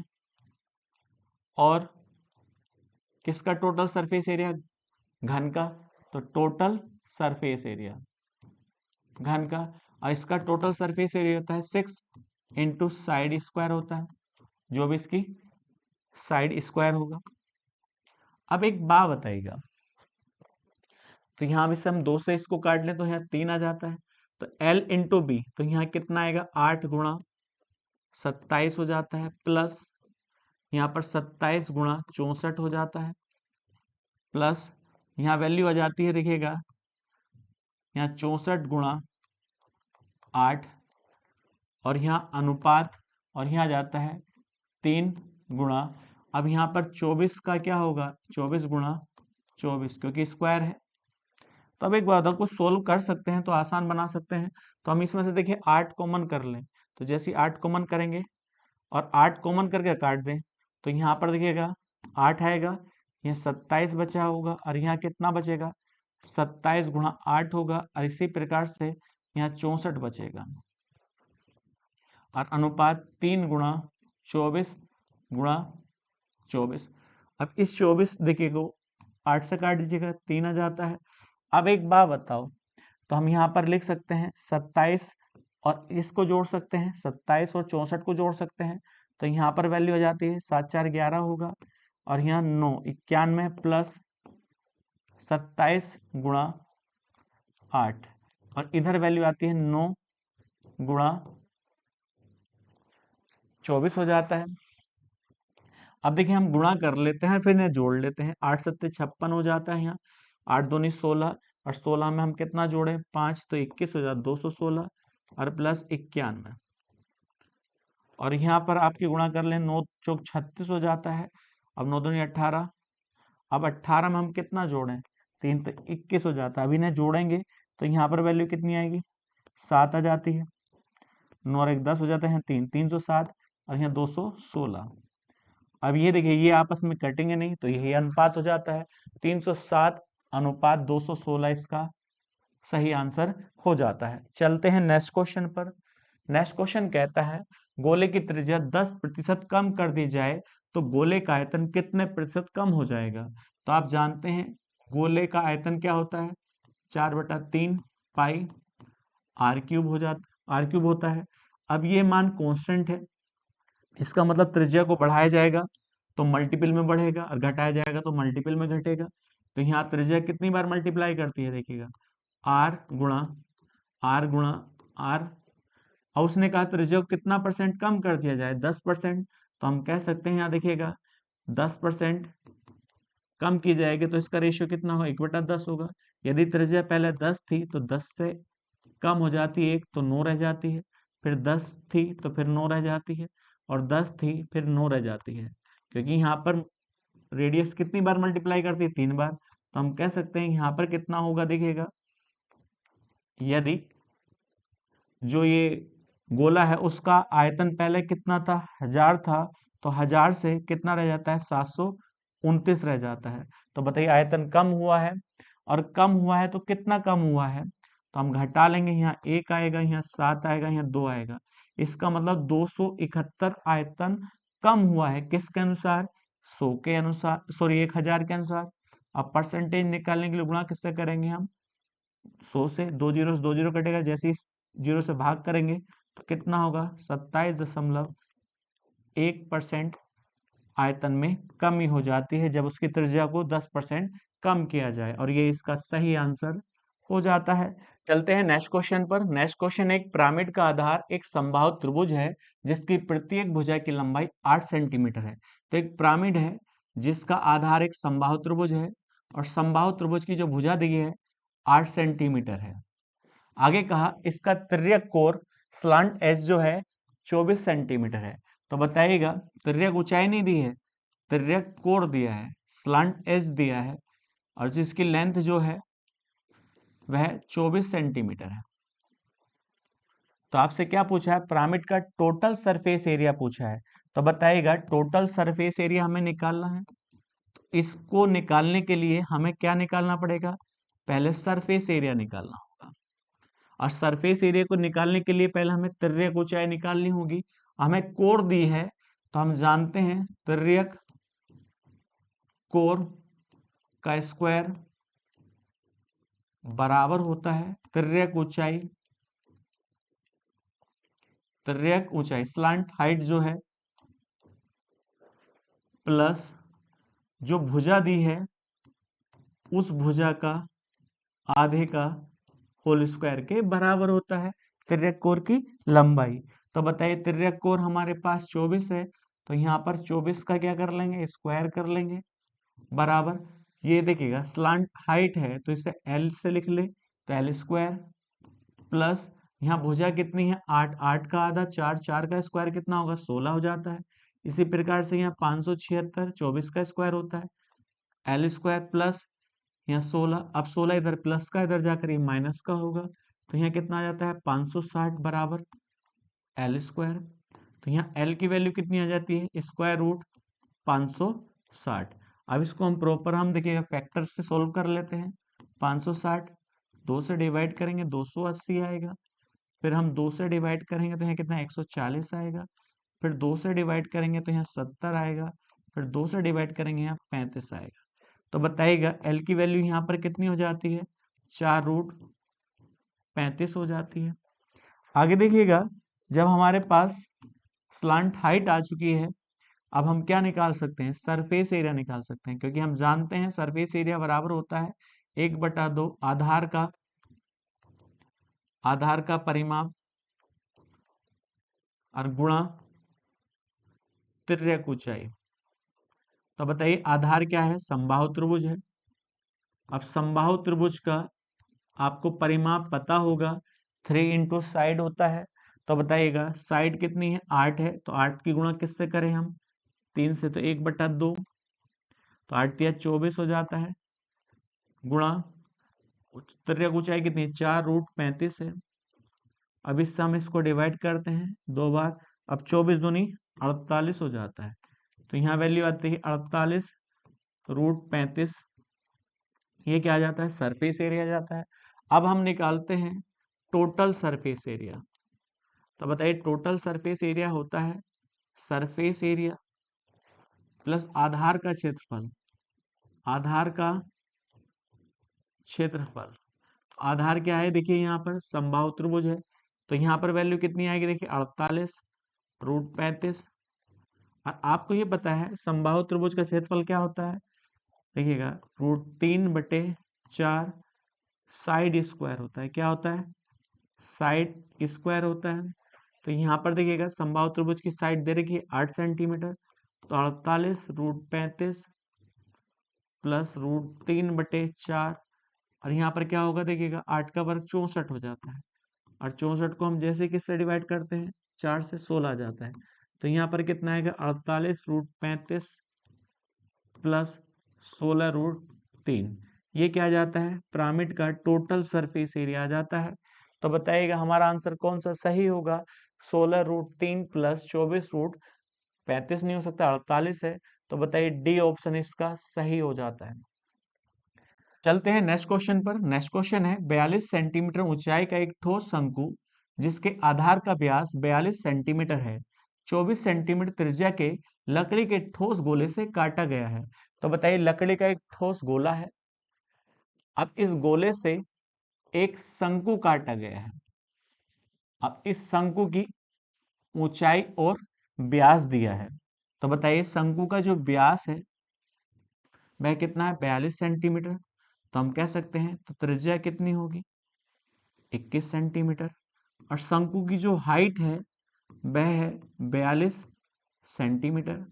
और किसका टोटल सरफेस एरिया, घन का। तो टोटल सरफेस एरिया घन का, और इसका टोटल सरफेस एरिया होता है 6 इंटू साइड स्क्वायर होता है, जो भी इसकी साइड स्क्वायर होगा। अब एक बात बताइएगा, तो यहाँ भी से हम 2 से इसको काट लें तो यहाँ 3 आ जाता है। तो L इंटू बी, तो यहाँ कितना आएगा 8 गुणा 27 हो जाता है, प्लस यहाँ पर 27 गुणा 64 हो जाता है, प्लस यहाँ वैल्यू आ जाती है देखिएगा यहाँ 64 गुणा 8, और यहाँ अनुपात, और यहाँ जाता है 3 गुणा, अब यहाँ पर 24 का क्या होगा, 24 गुणा 24, क्योंकि स्क्वायर है। तो अब एक बात कुछ सोल्व कर सकते हैं तो आसान बना सकते हैं। तो हम इसमें से देखिए 8 कॉमन कर लें, तो जैसे 8 कॉमन करेंगे और 8 कॉमन करके काट दें, तो यहाँ पर देखिएगा 8 आएगा, यहाँ 27 बचा होगा, और यहाँ कितना बचेगा 27 गुणा 8 होगा, और इसी प्रकार से यहाँ 64 बचेगा, और अनुपात 3 गुणा 24 गुणा 24। अब इस 24 देखिएगा 8 से काट दीजिएगा 3 आ जाता है। अब एक बात बताओ, तो हम यहाँ पर लिख सकते हैं 27 और इसको जोड़ सकते हैं, 27 और 64 को जोड़ सकते हैं। तो यहाँ पर वैल्यू आ जाती है 7 4 11 होगा, और यहाँ 9 91 प्लस 27 गुणा 8, और इधर वैल्यू आती है 9 गुणा 24 हो जाता है। अब देखिए हम गुणा कर लेते हैं फिर इन्हें जोड़ लेते हैं, 8 7 56 हो जाता है, यहाँ 8 दूनी 16, और 16 में हम कितना जोड़े 5, तो 21 हो जाता 216, और प्लस 91, और यहाँ पर आपकी गुणा कर लें 9 चौक 36 हो जाता है। अब 9 दूनी 18, अब 18 में हम कितना जोड़ें 3, तो 21 हो जाता है। अब इन्हें जोड़ेंगे तो यहाँ पर वैल्यू कितनी आएगी 7 आ जाती है, 9 और 1 10 हो जाता है, 3 307, और यहाँ 216। अब ये देखिए ये आपस में कटेंगे नहीं, तो यही अनुपात हो जाता है 307 अनुपात 216, इसका सही आंसर हो जाता है। चलते हैं नेक्स्ट क्वेश्चन पर। नेक्स्ट क्वेश्चन कहता है गोले की त्रिज्या 10% कम कर दी जाए तो गोले का आयतन कितने प्रतिशत कम हो जाएगा। तो आप जानते हैं गोले का आयतन क्या होता है 4/3 पाई आर क्यूब होता है। अब ये मान कांस्टेंट है, इसका मतलब त्रिज्या को बढ़ाया जाएगा तो मल्टीपल में बढ़ेगा, और घटाया जाएगा तो मल्टीपल में घटेगा। तो यहाँ त्रिज्या कितनी बार मल्टीप्लाई करती है देखिएगा आर गुणा आर गुणा आर, और उसने कहा त्रिज्या को कितना परसेंट कम कर दिया जाए 10%, तो हम कह सकते हैं यहाँ देखिएगा 10% कम की जाएगी तो इसका रेशियो कितना होगा, 1/10 होगा। यदि त्रिज्या पहले 10 थी तो 10 से कम हो जाती है 1 तो 9 रह जाती है, फिर 10 थी तो फिर 9 रह जाती है, और 10 थी फिर 9 रह जाती है। क्योंकि यहाँ पर रेडियस कितनी बार मल्टीप्लाई करती है, 3 बार, तो हम कह सकते हैं यहाँ पर कितना होगा देखिएगा, यदि जो ये गोला है उसका आयतन पहले कितना था, 1000 था, तो 1000 से कितना रह जाता है, 729 रह जाता है। तो बताइए आयतन कम हुआ है, और कम हुआ है तो कितना कम हुआ है, तो हम घटा लेंगे, यहाँ 1 आएगा, यहाँ 7 आएगा, यहाँ 2 आएगा। इसका मतलब 271 आयतन कम हुआ है, किसके अनुसार, 100 के अनुसार, सॉरी 1000 के अनुसार। अब परसेंटेज निकालने के लिए गुणा किससे करेंगे हम, 100 से, 2 जीरो कटेगा, जैसे इस जीरो से भाग करेंगे तो कितना होगा, 27.1% आयतन में कमी हो जाती है जब उसकी त्रिज्या को 10% कम किया जाए, और ये इसका सही आंसर हो जाता है। चलते हैं नेक्स्ट क्वेश्चन पर। नेक्स्ट क्वेश्चन, एक पिरामिड का आधार एक समबाहु त्रिभुज है जिसकी प्रत्येक भुजा की लंबाई 8 सेंटीमीटर है। तो एक पिरामिड है जिसका आधार एक समबाहु त्रिभुज है, और समबाहु त्रिभुज की जो भुजा दी है 8 सेंटीमीटर है। आगे कहा इसका तिर्यक कोण स्लांट एस जो है 24 सेंटीमीटर है। तो बताइएगा, तिर्यक ऊंचाई नहीं दी है, तिर्यक कोण दिया है, स्लांट एस दिया है, और जिसकी लेंथ जो है वह 24 सेंटीमीटर है। तो आपसे क्या पूछा है, पिरामिड का टोटल सरफेस एरिया पूछा है। तो बताइएगा टोटल सरफेस एरिया हमें निकालना है। तो इसको निकालने के लिए हमें क्या निकालना पड़ेगा, पहले सरफेस एरिया निकालना होगा, और सरफेस एरिया को निकालने के लिए पहले हमें तिर्यक ऊंचाई निकालनी होगी। हमें कोण दी है तो हम जानते हैं तिर्यक कोण का स्क्वायर बराबर होता है तिर्यक ऊंचाई, तिर्यक ऊंचाई स्लांट हाइट जो है, प्लस जो भुजा दी है उस भुजा का आधे का होल स्क्वायर के बराबर होता है तिर्यक कोण की लंबाई। तो बताइए तिर्यक कोण हमारे पास 24 है, तो यहाँ पर 24 का क्या कर लेंगे, स्क्वायर कर लेंगे, बराबर, ये देखिएगा स्लांट हाइट है तो इसे एल से लिख ले, तो एल स्क्वायर, प्लस यहाँ भुजा कितनी है 8, 8 का आधा 4, 4 का स्क्वायर कितना होगा, 16 हो जाता है। इसी प्रकार से यहाँ 576, 24 का स्क्वायर होता है, एल स्क्वायर, प्लस यहाँ 16, अब 16 इधर प्लस का इधर जाकर ये माइनस का होगा, तो यहाँ कितना आ जाता है 560 बराबर एल स्क्वायर। तो यहाँ एल की वैल्यू कितनी आ जाती है, स्क्वायर रूट 560। अब इसको हम प्रॉपर हम देखिएगा फैक्टर से सोल्व कर लेते हैं। 560 2 से डिवाइड करेंगे 280 आएगा, फिर हम 2 से डिवाइड करेंगे तो यहाँ कितना 140 आएगा, फिर 2 से डिवाइड करेंगे तो यहाँ 70 आएगा, फिर 2 से डिवाइड करेंगे यहाँ 35 आएगा। तो बताइएगा एल की वैल्यू यहाँ पर कितनी हो जाती है, 4√35 हो जाती है। आगे देखिएगा, जब हमारे पास स्लांट हाइट आ चुकी है, अब हम क्या निकाल सकते हैं, सरफेस एरिया निकाल सकते हैं, क्योंकि हम जानते हैं सरफेस एरिया बराबर होता है 1/2 आधार का परिमाप और गुणा तिर्यक ऊंचाई। तो बताइए आधार क्या है, समबाहु त्रिभुज है। अब समबाहु त्रिभुज का आपको परिमाप पता होगा, 3 इंटू साइड होता है। तो बताइएगा साइड कितनी है, 8 है, तो 8 की गुणा किससे करें हम, 3 से, तो 1/2, तो 8 या 24 हो जाता है, गुणा तिर्यक ऊंचाई कितनी है, 4√35 है। अब इससे हम इसको डिवाइड करते हैं 2 बार, अब 24 दूनी 48 हो जाता है, तो यहाँ वैल्यू आती है 48√35। ये क्या आ जाता है, सरफेस एरिया आ जाता है। अब हम निकालते हैं टोटल सरफेस एरिया। तो बताइए टोटल सरफेस एरिया होता है सरफेस एरिया प्लस आधार का क्षेत्रफल, आधार का क्षेत्रफल। तो आधार क्या है, देखिए यहाँ पर समबाहु त्रिभुज है, तो यहाँ पर वैल्यू कितनी आएगी, देखिए 48√35। और आपको ये पता है समबाहु त्रिभुज का क्षेत्रफल क्या होता है, देखिएगा √3/4 साइड स्क्वायर होता है, क्या होता है, साइड स्क्वायर होता है। तो यहाँ पर देखिएगा समबाहु त्रिभुज की साइड दे रखी है 8 सेंटीमीटर, तो 48√35 प्लस √3/4, और यहाँ पर क्या होगा देखिएगा 8 का वर्ग 64 हो जाता है, और 64 को हम जैसे किससे डिवाइड करते हैं 4 से 16 आ जाता है, तो यहाँ पर कितना आएगा 48√35 प्लस 16√3, ये क्या आ जाता है पिरामिड का टोटल सरफेस एरिया आ जाता है। तो बताइएगा हमारा आंसर कौन सा सही होगा, 16√3 प्लस 24√35 नहीं हो सकता, 48 है, तो बताइए डी ऑप्शन इसका सही हो जाता है। चलते हैं नेक्स्ट क्वेश्चन पर। नेक्स्ट क्वेश्चन है 42 सेंटीमीटर ऊंचाई का एक ठोस शंकु जिसके आधार का व्यास 42 सेंटीमीटर है, 24 सेंटीमीटर त्रिज्या के लकड़ी के ठोस गोले से काटा गया है। तो बताइए लकड़ी का एक ठोस गोला है, अब इस गोले से एक शंकु काटा गया है, अब इस शंकु की ऊंचाई और व्यास दिया है। तो बताइए शंकु का जो व्यास है वह कितना है 42 सेंटीमीटर, तो हम कह सकते हैं तो त्रिज्या कितनी होगी 21 सेंटीमीटर, और शंकु की जो हाइट है वह है 42 सेंटीमीटर,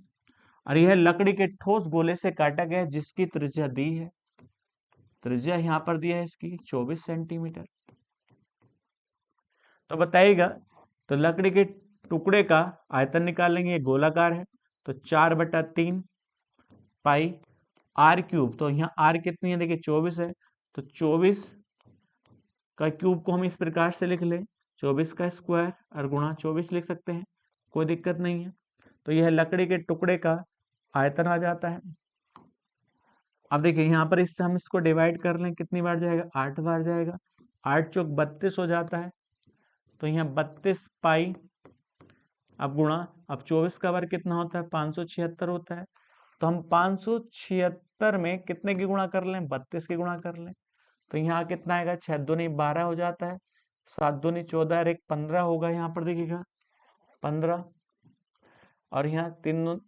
और यह लकड़ी के ठोस गोले से काटा गया है जिसकी त्रिज्या दी है, त्रिज्या यहाँ पर दिया है इसकी 24 सेंटीमीटर। तो बताइएगा तो लकड़ी के टुकड़े का आयतन निकालेंगे, ये गोलाकार है, तो 4/3 पाई आर क्यूब, तो यहाँ आर कितनी है देखिए 24 है, तो 24 का क्यूब को हम इस प्रकार से लिख लें 24 का स्क्वायर और गुणा 24 लिख सकते हैं, कोई दिक्कत नहीं है। तो यह लकड़ी के टुकड़े का आयतन आ जाता है। अब देखिए यहाँ पर इससे हम इसको डिवाइड कर लें, कितनी बार जाएगा 8 बार जाएगा, 8 चौक 32 हो जाता है, तो यहाँ 32 पाई, अब गुणा, अब 24 का वर्ग कितना होता है 576 होता है, तो हम 576 में कितने की गुणा कर लें 32 की गुणा कर लें, तो यहाँ कितना आएगा 6 दूनी 12 हो जाता है, 7 दूनी 14 और 1 15 होगा, यहाँ पर देखिएगा 15, और यहाँ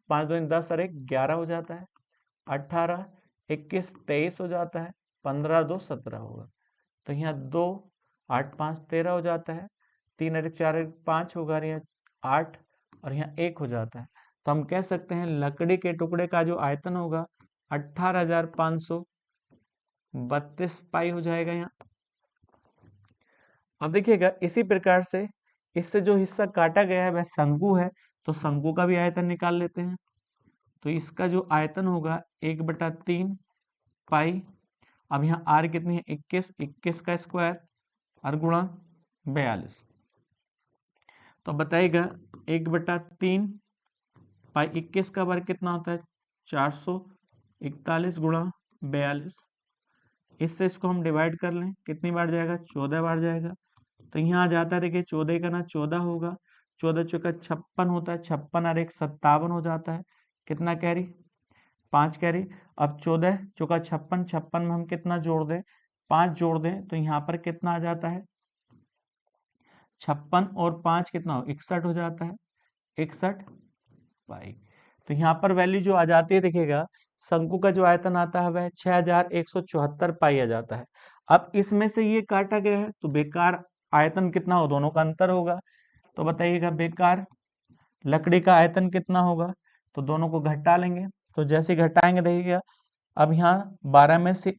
5 दूनी 10 और 1 11 हो जाता है, 18 21 23 हो जाता है, 15 2 17 होगा, तो यहाँ 2 8 5 13 हो जाता है, 3 और 1 4 1 5 होगा, और यहाँ 8 और यहाँ 1 हो जाता है। तो हम कह सकते हैं लकड़ी के टुकड़े का जो आयतन होगा 18,532 पाई हो जाएगा यहाँ। अब देखिएगा इसी प्रकार से इससे जो हिस्सा काटा गया है वह शंकु है, तो शंकु का भी आयतन निकाल लेते हैं, तो इसका जो आयतन होगा 1/3 पाई, अब यहाँ आर कितनी है 21, 21 का स्क्वायर और गुणा 42, तो बताइएगा 1/3 पाई 21 का वर्ग कितना होता है 441 गुणा 42, इससे इसको हम डिवाइड कर लें, कितनी बार जाएगा 14 बार जाएगा, तो यहाँ आ जाता है देखिए 14 का ना 14 होगा, 14 चौका 56 होता है, 56 और 1 57 हो जाता है, कितना कैरी 5 कैरी, अब 14 चौका 56, 56 में हम कितना जोड़ दें 5 जोड़ दें, तो यहाँ पर कितना आ जाता है 56 और 5 कितना हो 61 हो जाता है, 61 पाई। तो यहाँ पर वैल्यू जो आ जाती है देखिएगा शंकु का जो आयतन आता है वह 6174 पाई आ जाता है। अब इसमें से ये काटा गया है तो बेकार आयतन कितना हो, दोनों का अंतर होगा, तो बताइएगा बेकार लकड़ी का आयतन कितना होगा, तो दोनों को घटा लेंगे, तो जैसे घटाएंगे देखिएगा अब यहाँ 12 में से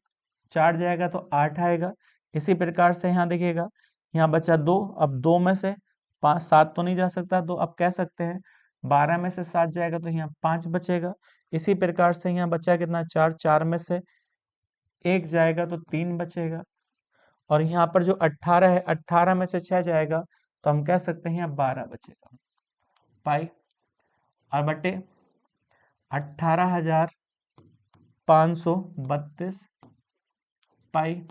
4 जाएगा तो 8 आएगा, इसी प्रकार से यहाँ देखिएगा यहाँ बचा 2, अब 2 में से 5 7 तो नहीं जा सकता, तो अब कह सकते हैं 12 में से 7 जाएगा तो यहाँ 5 बचेगा, इसी प्रकार से यहाँ बचा कितना 4, 4 में से 1 जाएगा तो 3 बचेगा, और यहाँ पर जो 18 है 18 में से 6 जाएगा तो हम कह सकते हैं यहाँ 12 बचेगा पाई, और बटे 18,532 पाई,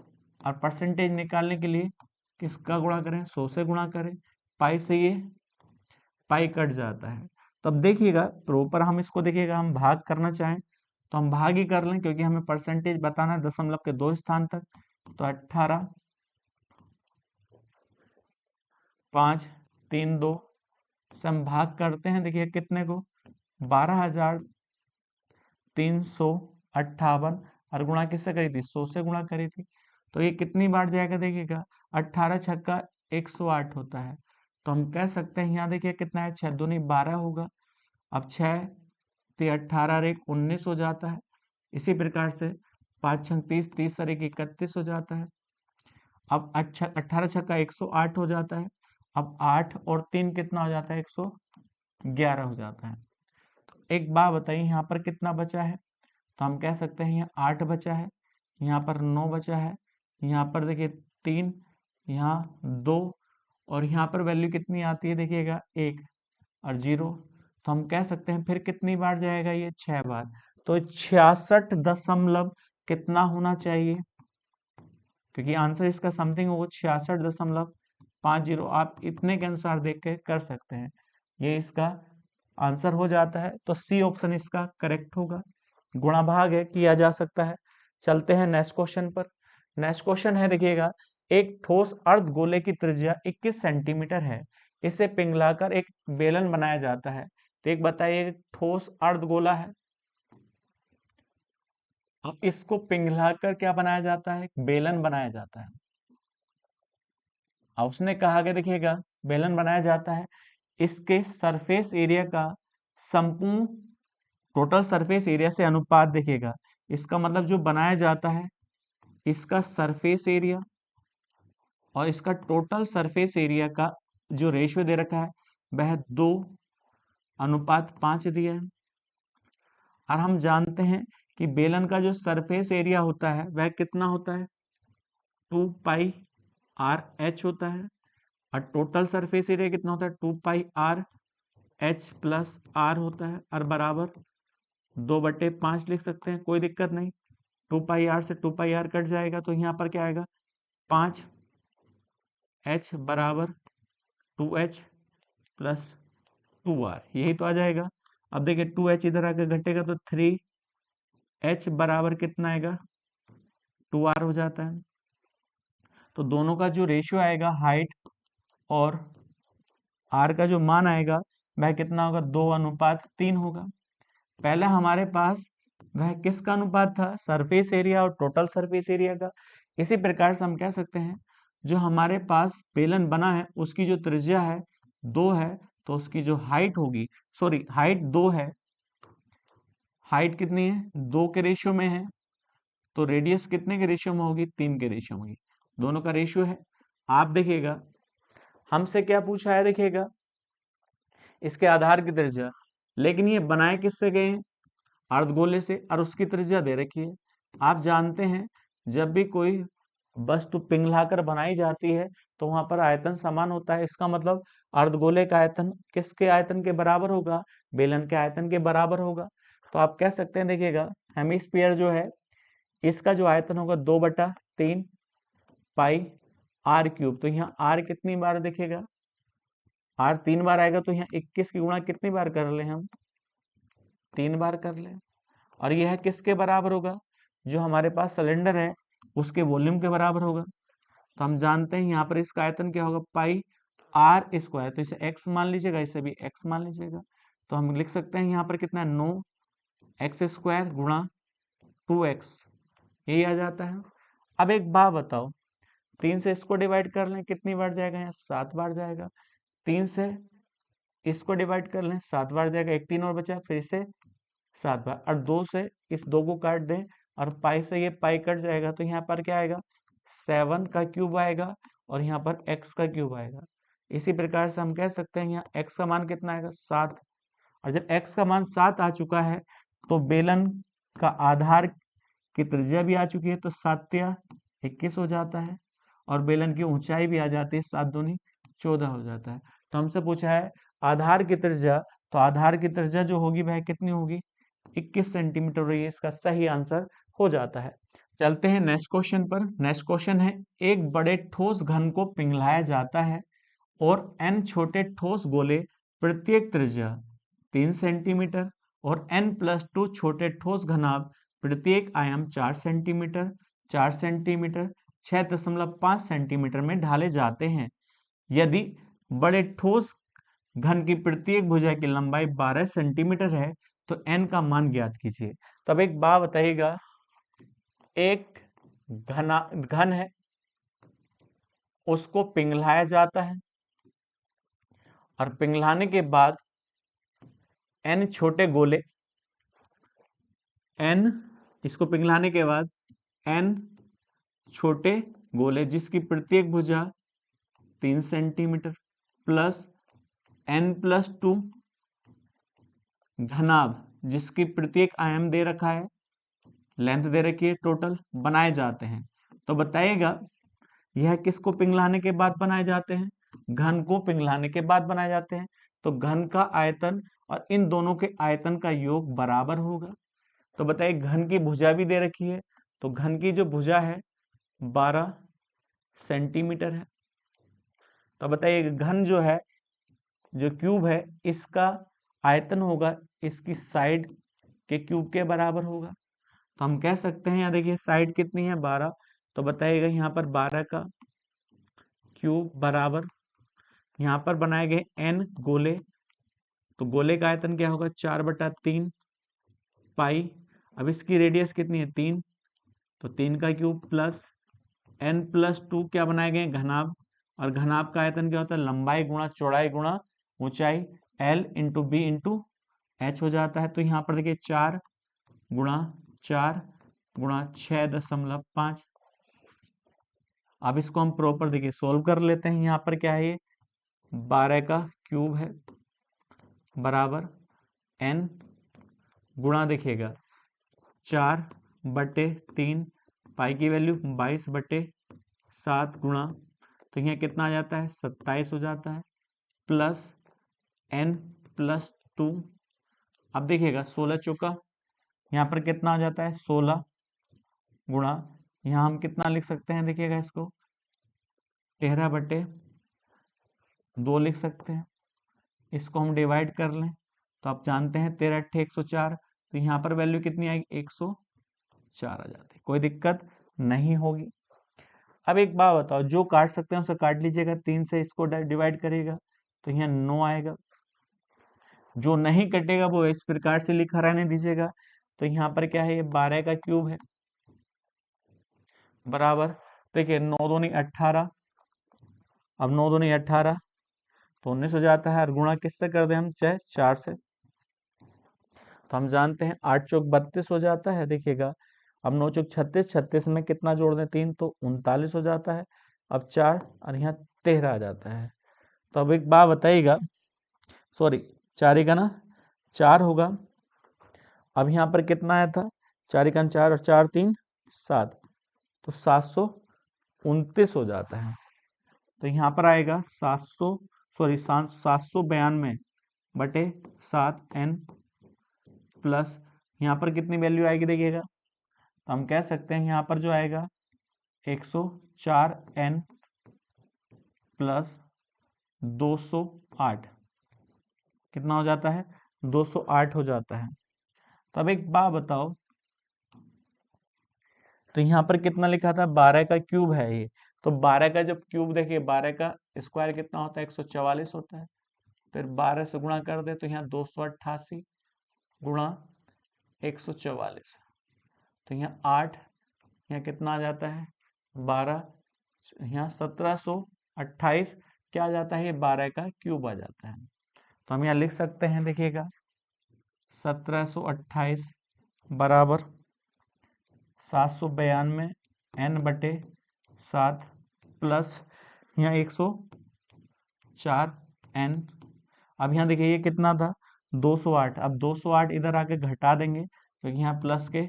और परसेंटेज निकालने के लिए किसका गुणा करें 100 से गुणा करें, पाई से ये पाई कट जाता है। तो अब देखिएगा प्रॉपर हम इसको देखिएगा हम भाग करना चाहें तो हम भाग ही कर लें, क्योंकि हमें परसेंटेज बताना है दशमलव के 2 स्थान तक, तो 18 5 3 2 से हम भाग करते हैं, देखिए कितने को 12,358, और गुणा किससे करी थी 100 से गुणा करी थी, तो ये कितनी बार जाएगा देखिएगा 18 छक्का 108 होता है, तो हम कह सकते हैं यहाँ देखिए कितना है, 6 दूनी 12 होगा। अब 6 ते 18 और 1 19 हो जाता है। इसी प्रकार से 5 छंग 30, 30 और 1 31 हो जाता है। अब 18 छक्का 108 हो जाता है। अब 8 और 3 कितना हो जाता है, 111 हो जाता है। तो एक बात बताइए यहाँ पर कितना बचा है, तो हम कह सकते हैं यहाँ 8 बचा है, यहाँ पर 9 बचा है, यहाँ पर देखिए 3, यहाँ 2, और यहाँ पर वैल्यू कितनी आती है देखिएगा 1 और 0। तो हम कह सकते हैं फिर कितनी बार जाएगा ये, 6 बार। तो 66 दशमलव कितना होना चाहिए, क्योंकि आंसर इसका समथिंग होगा 66.50। आप इतने के अनुसार देख के कर सकते हैं, ये इसका आंसर हो जाता है। तो सी ऑप्शन इसका करेक्ट होगा। गुणा भाग है, किया जा सकता है। चलते हैं नेक्स्ट क्वेश्चन पर। नेक्स्ट क्वेश्चन है देखिएगा, एक ठोस अर्धगोले की त्रिज्या 21 सेंटीमीटर है, इसे पिघलाकर एक बेलन बनाया जाता है। तो एक बताइए, ठोस अर्धगोला है, अब इसको पिघलाकर क्या बनाया जाता है, बेलन बनाया जाता है। अब उसने कहा कि देखिएगा बेलन बनाया जाता है, इसके सरफेस एरिया का संपूर्ण टोटल सरफेस एरिया से अनुपात देखिएगा। इसका मतलब जो बनाया जाता है, इसका सरफेस एरिया और इसका टोटल सरफेस एरिया का जो रेशियो दे रखा है वह 2:5 दिया है। और हम जानते हैं कि बेलन का जो सरफेस एरिया होता है वह कितना होता है, 2πr(h) होता है। और टोटल सरफेस एरिया कितना होता है, 2πr(h + r) होता है, और बराबर 2/5 लिख सकते हैं, कोई दिक्कत नहीं। 2πr से 2πr कट जाएगा, तो यहाँ पर क्या आएगा, 5h बराबर 2h + 2r, यही तो आ जाएगा। अब देखिए 2h इधर आकर घटेगा तो 3h बराबर कितना आएगा, 2r हो जाता है। तो दोनों का जो रेशियो आएगा, हाइट और r का जो मान आएगा वह कितना होगा, 2:3 होगा। पहले हमारे पास वह किसका अनुपात था, सरफेस एरिया और टोटल सरफेस एरिया का। इसी प्रकार से हम कह सकते हैं जो हमारे पास बेलन बना है उसकी जो त्रिज्या है 2 है, तो उसकी जो हाइट होगी, सॉरी हाइट 2 है, हाइट कितनी है, 2 के रेशियो में है, तो रेडियस कितने के रेशियो में होगी, 3 के रेशियो में होगी। दोनों का रेशियो है। आप देखिएगा हमसे क्या पूछा है, देखिएगा इसके आधार की त्रिज्या, लेकिन ये बनाए किससे गए हैं, अर्धगोले से, और उसकी त्रिज्या दे रखी है। आप जानते हैं जब भी कोई वस्तु पिघलाकर बनाई जाती है तो वहां पर आयतन समान होता है। इसका मतलब अर्धगोले का आयतन किसके आयतन के बराबर होगा, बेलन के आयतन के बराबर होगा। तो आप कह सकते हैं देखिएगा हेमिस्फीयर जो है इसका जो आयतन होगा 2/3 πr3। तो यहाँ r कितनी बार देखिएगा, r 3 बार आएगा, तो यहाँ 21 की गुणा कितनी बार कर ले हम, 3 बार कर ले। और यह किसके बराबर होगा, जो हमारे पास सिलेंडर है उसके वॉल्यूम के बराबर होगा। तो हम जानते हैं यहाँ पर इसका आयतन क्या होगा, πr²। तो इसे x मान लीजिएगा, इसे भी x मान लीजिएगा। तो हम लिख सकते हैं यहाँ पर कितना है, 9x² गुणा 2x, यही आ जाता है। अब एक बात बताओ, 3 से इसको डिवाइड कर लें, कितनी बार जाएगा, यहाँ 7 बार जाएगा। 3 से इसको डिवाइड कर लें, 7 बार जाएगा, एक 3 और बचा, फिर से 7 बार। और 2 से इस 2 को काट दें और पाई से ये पाई कट जाएगा, तो यहाँ पर क्या आएगा, 7 का क्यूब आएगा, और यहाँ पर x का क्यूब आएगा। इसी प्रकार से हम कह सकते हैं यहाँ x का मान कितना आएगा, 7। और जब x का मान 7 आ चुका है तो बेलन का आधार की त्रिज्या भी आ चुकी है, तो 7×21 हो जाता है, और बेलन की ऊंचाई भी आ जाती है, 7×2 = 14 हो जाता है। तो हमसे पूछा है आधार की त्रिज्या, तो आधार की त्रिज्या जो होगी वह कितनी होगी, 21 सेंटीमीटर रही है, इसका सही आंसर हो जाता है। चलते हैं नेक्स्ट क्वेश्चन पर। नेक्स्ट क्वेश्चन है, एक बड़े ठोस घन को पिघलाया जाता है और n छोटे ठोस गोले प्रत्येक त्रिज्या 3 सेंटीमीटर और n+2 छोटे ठोस घनाभ प्रत्येक आयाम 4 सेंटीमीटर 4 सेंटीमीटर 6.5 सेंटीमीटर में ढाले जाते हैं। यदि बड़े ठोस घन की प्रत्येक भुजा की लंबाई 12 सेंटीमीटर है तो n का मान ज्ञात कीजिए। तो अब एक बात बताइएगा, एक घन है, उसको पिघलाया जाता है, और पिघलाने के बाद n छोटे गोले, n इसको पिघलाने के बाद n छोटे गोले जिसकी प्रत्येक भुजा 3 सेंटीमीटर प्लस n+2 घनाभ जिसकी प्रत्येक आयाम दे रखा है, लेंथ दे रखी है, टोटल बनाए जाते हैं। तो बताइएगा यह किसको पिघलाने के बाद बनाए जाते हैं? घन को पिघलाने के बाद बनाए जाते हैं। तो घन का आयतन और इन दोनों के आयतन का योग बराबर होगा। तो बताइए घन की भुजा भी दे रखी है, तो घन की जो भुजा है 12 सेंटीमीटर है। तो बताइए घन जो है, जो क्यूब है, इसका आयतन होगा इसकी साइड के क्यूब के बराबर होगा। तो हम कह सकते हैं, यहाँ देखिए साइड कितनी है 12, तो बताइएगा यहाँ पर 12 का क्यूब बराबर, यहाँ पर बनाए गए n गोले, तो गोले का आयतन क्या होगा 4/3 पाई। अब इसकी रेडियस कितनी है 3, तो 3 का क्यूब प्लस n+2 क्या बनाए गए घनाभ, और घनाभ का आयतन क्या होता है लंबाई गुणा चौड़ाई गुणा ऊंचाई, l into B into H हो जाता है। तो यहाँ पर देखिए 4 गुणा 4 गुणा 6.5। अब इसको हम प्रॉपर देखिए सोल्व कर लेते हैं। यहाँ पर क्या है, ये 12 का क्यूब है बराबर n गुणा देखिएगा 4/3 पाई की वैल्यू 22/7 गुणा, तो यहाँ कितना आ जाता है 27 हो जाता है, प्लस n+2। अब देखिएगा 16 चौका, यहाँ पर कितना आ जाता है 16 गुणा, यहाँ हम कितना लिख सकते हैं देखिएगा इसको 13/2 लिख सकते हैं। इसको हम डिवाइड कर लें तो आप जानते हैं 13 104, तो यहाँ पर वैल्यू कितनी आएगी 104 आ जाती है, कोई दिक्कत नहीं होगी। अब एक बात बताओ, जो काट सकते हैं उसे काट लीजिएगा, 3 से इसको डिवाइड करेगा तो यहाँ 9 आएगा। जो नहीं कटेगा वो इस प्रकार से लिखा रहने दीजिएगा। तो यहाँ पर क्या है, ये 12 का क्यूब है बराबर, देखिए 9 दूनी 18, अब 9 दूनी 18 तो 19 हो जाता है, और गुणा किससे कर दें हम, चाहे 4 से, तो हम जानते हैं 8 चौक 32 हो जाता है। देखिएगा अब 9 चौक 36, 36 में कितना जोड़ दें 3, तो 39 हो जाता है। अब 4 और यहाँ 13 आ जाता है। तो अब एक बात बताइएगा, सॉरी 4 का ना 4 होगा, अब यहाँ पर कितना आया था 4 का 4 और 4 3 7, तो 729 हो जाता है। तो यहाँ पर आएगा 792/7n प्लस यहाँ पर कितनी वैल्यू आएगी देखिएगा, तो हम कह सकते हैं यहाँ पर जो आएगा 104n प्लस 208, कितना हो जाता है 208 हो जाता है। तो अब एक बात बताओ, तो यहाँ पर कितना लिखा था 12 का क्यूब है ये, तो 12 का जब क्यूब देखिए 12 का स्क्वायर कितना होता है 144 होता है, फिर 12 से गुणा कर दे तो यहाँ 288 गुणा 144, तो यहाँ 8, यहाँ कितना आ जाता है 12, यहाँ 1728 क्या आ जाता है, ये 12 का क्यूब आ जाता है। तो हम यहाँ लिख सकते हैं देखिएगा 1728 बराबर 792n/7 प्लस यहाँ 104n। अब यहाँ देखिए ये कितना था 208, अब 208 इधर आके घटा देंगे तो यहाँ प्लस के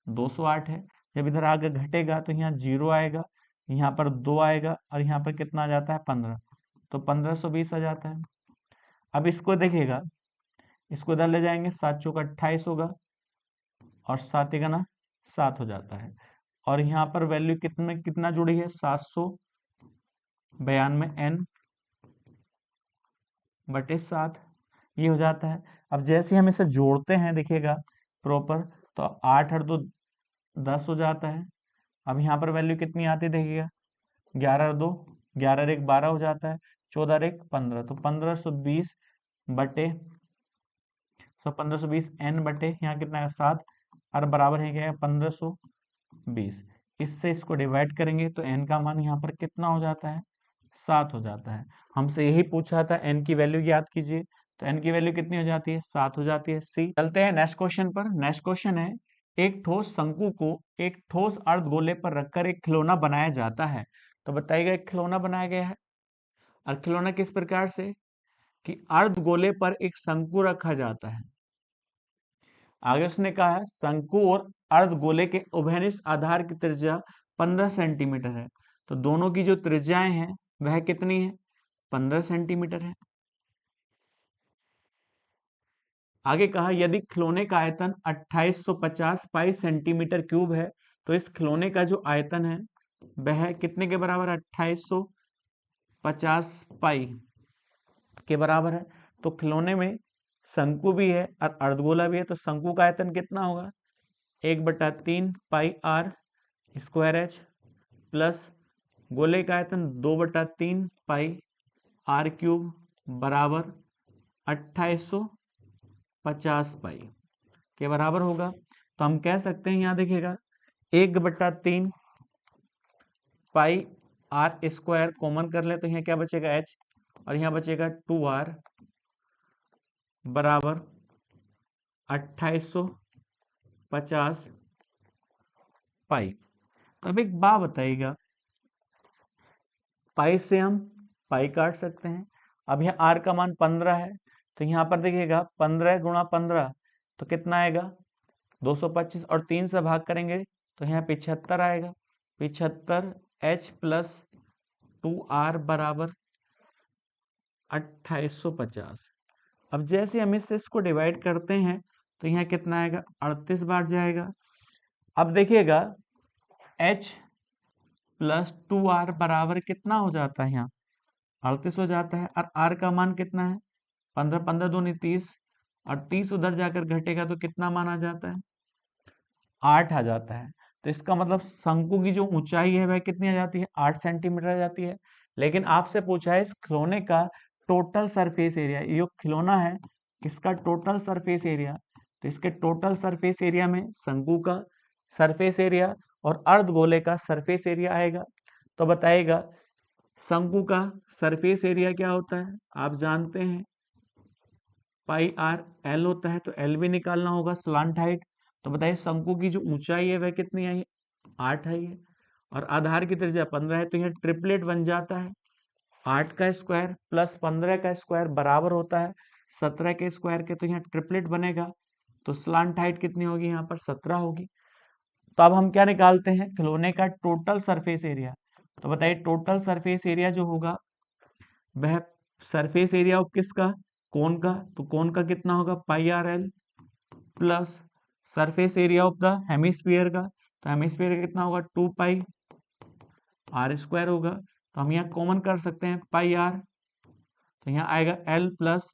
208 है, जब इधर आगे घटेगा तो यहाँ 0 आएगा, यहाँ पर 2 आएगा, और यहाँ पर कितना आ जाता है 15, तो 1520 आ जाता है। अब इसको देखिएगा, इसको इधर ले जाएंगे 7 चौक 28 होगा, और 7 ना 7 हो जाता है, और यहाँ पर वैल्यू कितना जुड़ी है 792n/7, ये हो जाता है। अब जैसे हम इसे जोड़ते हैं देखिएगा प्रॉपर, तो 8 और 2 10 हो जाता है। अब यहाँ पर वैल्यू कितनी आती है देखिएगा 11 और 2 11 और 1 12 हो जाता है, 14 और 1 15, तो 1520 यहाँ कितना है 7, और बराबर है क्या है 1520। इससे इसको डिवाइड करेंगे तो n का मान यहाँ पर कितना हो जाता है 7 हो जाता है। हमसे यही पूछा था, n की वैल्यू याद कीजिए, तो n की वैल्यू कितनी हो जाती है? 7 हो जाती है, सी। चलते हैं नेक्स्ट क्वेश्चन पर। नेक्स्ट क्वेश्चन है, एक ठोस शंकु को एक ठोस अर्धगोले पर रखकर एक खिलौना बनाया जाता है। तो बताइएगा, एक खिलौना बनाया गया है, और खिलौना किस प्रकार से कि अर्धगोले पर एक शंकु रखा जाता है। आगे उसने कहा है शंकु और अर्धगोले के उभयनिष्ठ आधार की त्रिज्या 15 सेंटीमीटर है। तो दोनों की जो त्रिज्याएं हैं वह कितनी है? 15 सेंटीमीटर है। आगे कहा यदि खिलौने का आयतन 2850 पाई सेंटीमीटर क्यूब है, तो इस खिलौने का जो आयतन है वह कितने के बराबर? 2850 पाई के बराबर है। तो खिलौने में शंकु भी है और अर्धगोला भी है, तो शंकु का आयतन कितना होगा? 1/3 पाई आर स्क्वायर एच, प्लस गोले का आयतन 2/3 पाई आर क्यूब बराबर 2850 पाई के बराबर होगा। तो हम कह सकते हैं, यहाँ देखिएगा 1/3 पाई आर स्क्वायर कॉमन कर ले, तो यहाँ क्या बचेगा? एच, और यहाँ बचेगा 2r बराबर 2850 पाई। तो अब एक बात बताइएगा, पाई से हम पाई काट सकते हैं। अब यहाँ आर का मान 15 है, तो यहाँ पर देखिएगा 15 गुणा 15 तो कितना आएगा? 225, और 3 से भाग करेंगे तो यहाँ 75 आएगा। 75 एच प्लस 2r बराबर 2850। अब जैसे हम इसको डिवाइड करते हैं तो यहाँ कितना आएगा? 38 बार जाएगा। अब देखिएगा h प्लस 2r बराबर कितना हो जाता है? यहाँ 38 हो जाता है, और r का मान कितना है? 15, 15 दूनी 30, और 30 उधर जाकर घटेगा तो कितना मान आ जाता है? 8 आ जाता है। तो इसका मतलब शंकु की जो ऊंचाई है वह कितनी आ जाती है? 8 सेंटीमीटर आ जाती है। लेकिन आपसे पूछा है इस खिलौने का टोटल सरफेस एरिया, ये जो खिलौना है इसका टोटल सरफेस एरिया। तो इसके टोटल सरफेस एरिया में शंकु का सरफेस एरिया और अर्धगोले का सरफेस एरिया आएगा। तो बताइएगा शंकु का सरफेस एरिया क्या होता है? आप जानते हैं पाई आर एल होता है, तो एल भी निकालना होगा, स्लांट हाइट। तो बताइए शंकु की जो ऊंचाई है वह कितनी आई है? 8 आई है, और आधार की त्रिज्या 15 है, तो यह ट्रिपलेट बन जाता है। 8 का स्क्वायर प्लस 15 का स्क्वायर बराबर होता है 17 के स्क्वायर के, तो यहाँ ट्रिपलेट बनेगा। तो स्लांट हाइट कितनी होगी? यहाँ पर 17 होगी। तो अब हम क्या निकालते हैं? खिलौने का टोटल सरफेस एरिया। तो बताइए टोटल सरफेस एरिया जो होगा वह सरफेस एरिया ऑफ किसका? कोन का। तो कोन का कितना होगा? Pi r l plus surface area of the hemisphere का। तो हेमिस्फीयर का कितना होगा? 2 पाई आर स्क्वायर होगा। तो हम यहाँ कॉमन कर सकते हैं पाई आर, तो यहाँ आएगा एल प्लस